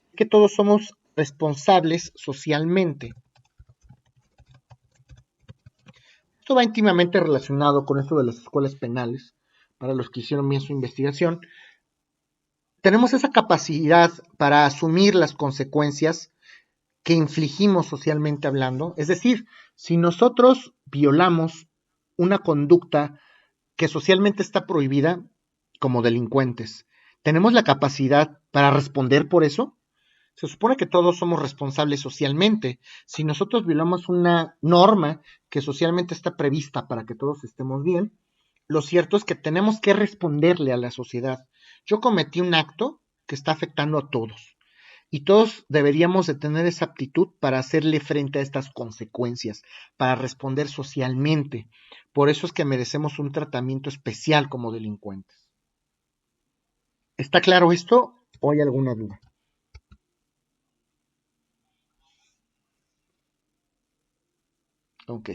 A: es que todos somos responsables socialmente. Esto va íntimamente relacionado con esto de las escuelas penales, para los que hicieron bien su investigación. Tenemos esa capacidad para asumir las consecuencias que infligimos socialmente hablando. Es decir, si nosotros violamos una conducta que socialmente está prohibida como delincuentes, ¿tenemos la capacidad para responder por eso? Se supone que todos somos responsables socialmente. Si nosotros violamos una norma que socialmente está prevista para que todos estemos bien, lo cierto es que tenemos que responderle a la sociedad. Yo cometí un acto que está afectando a todos y todos deberíamos de tener esa aptitud para hacerle frente a estas consecuencias, para responder socialmente. Por eso es que merecemos un tratamiento especial como delincuentes. ¿Está claro esto o hay alguna duda? Ok.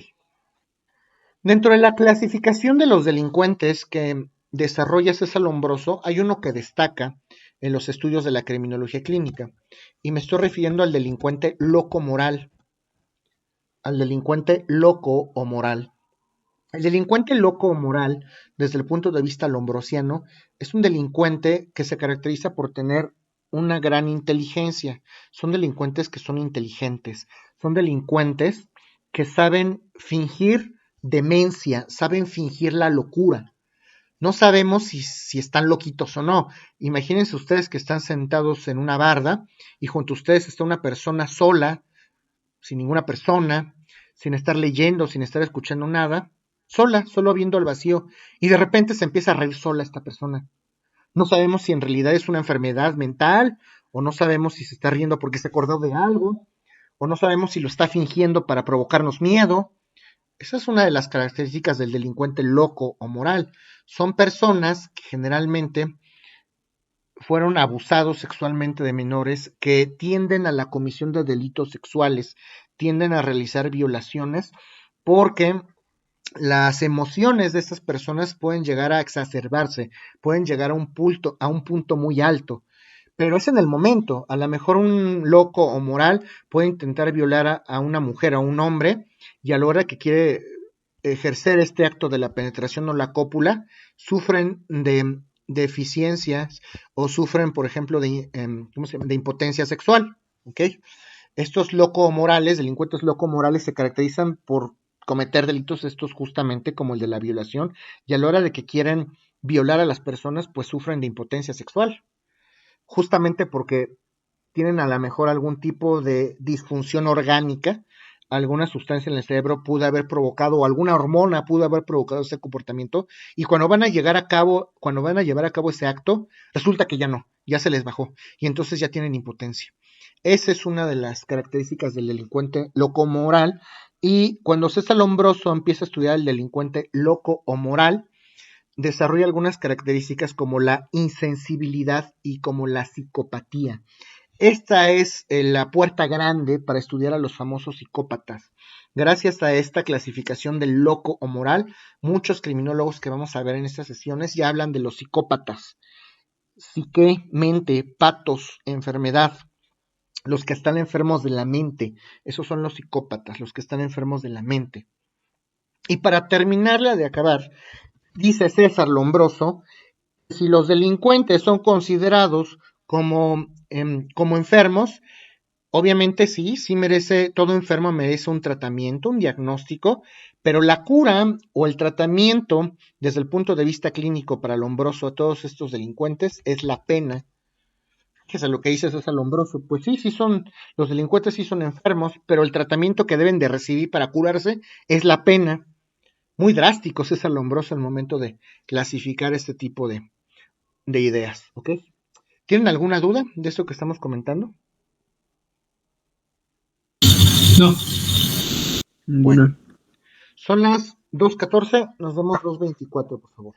A: Dentro de la clasificación de los delincuentes que desarrolla César Lombroso, hay uno que destaca en los estudios de la criminología clínica, y me estoy refiriendo al delincuente loco moral, al delincuente loco o moral. El delincuente loco o moral, desde el punto de vista lombrosiano, es un delincuente que se caracteriza por tener una gran inteligencia. Son delincuentes que son inteligentes, son delincuentes que saben fingir demencia, saben fingir la locura. No sabemos si están loquitos o no. Imagínense ustedes que están sentados en una barda y junto a ustedes está una persona sola, sin ninguna persona, sin estar leyendo, sin estar escuchando nada, sola, solo viendo al vacío, y de repente se empieza a reír sola esta persona. No sabemos si en realidad es una enfermedad mental, o no sabemos si se está riendo porque se acordó de algo, o no sabemos si lo está fingiendo para provocarnos miedo. Esa es una de las características del delincuente loco o moral. Son personas que generalmente fueron abusados sexualmente de menores, que tienden a la comisión de delitos sexuales, tienden a realizar violaciones, porque las emociones de estas personas pueden llegar a exacerbarse, pueden llegar a un punto muy alto. Pero es en el momento. A lo mejor un loco o moral puede intentar violar a una mujer, a un hombre, y a la hora que quiere ejercer este acto de la penetración o la cópula, sufren de deficiencias o sufren, por ejemplo, de impotencia sexual. ¿Okay? Estos locomorales, delincuentes locomorales, se caracterizan por cometer delitos estos justamente como el de la violación, y a la hora de que quieren violar a las personas, pues sufren de impotencia sexual, justamente porque tienen a lo mejor algún tipo de disfunción orgánica, alguna sustancia en el cerebro pudo haber provocado, o alguna hormona pudo haber provocado ese comportamiento, y cuando van a llevar a cabo ese acto, resulta que ya no, ya se les bajó, y entonces ya tienen impotencia. Esa es una de las características del delincuente loco moral, y cuando César Lombroso empieza a estudiar el delincuente loco o moral, desarrolla algunas características como la insensibilidad y como la psicopatía. Esta es la puerta grande para estudiar a los famosos psicópatas. Gracias a esta clasificación del loco o moral, muchos criminólogos que vamos a ver en estas sesiones ya hablan de los psicópatas. Psique, mente, patos, enfermedad. Los que están enfermos de la mente, esos son los psicópatas, los que están enfermos de la mente. Y para terminarla de acabar, dice César Lombroso, si los delincuentes son considerados como enfermos, obviamente sí merece, todo enfermo merece un tratamiento, un diagnóstico, pero la cura o el tratamiento desde el punto de vista clínico para Lombroso a todos estos delincuentes es la pena. ¿Qué es lo que dice César Lombroso? Pues sí son, los delincuentes sí son enfermos, pero el tratamiento que deben de recibir para curarse es la pena. Muy drástico César Lombroso al momento de clasificar este tipo de ideas, ¿ok? ¿Tienen alguna duda de esto que estamos comentando?
F: No.
G: Bueno.
A: Son las 2:14, nos vemos 2:24, por favor.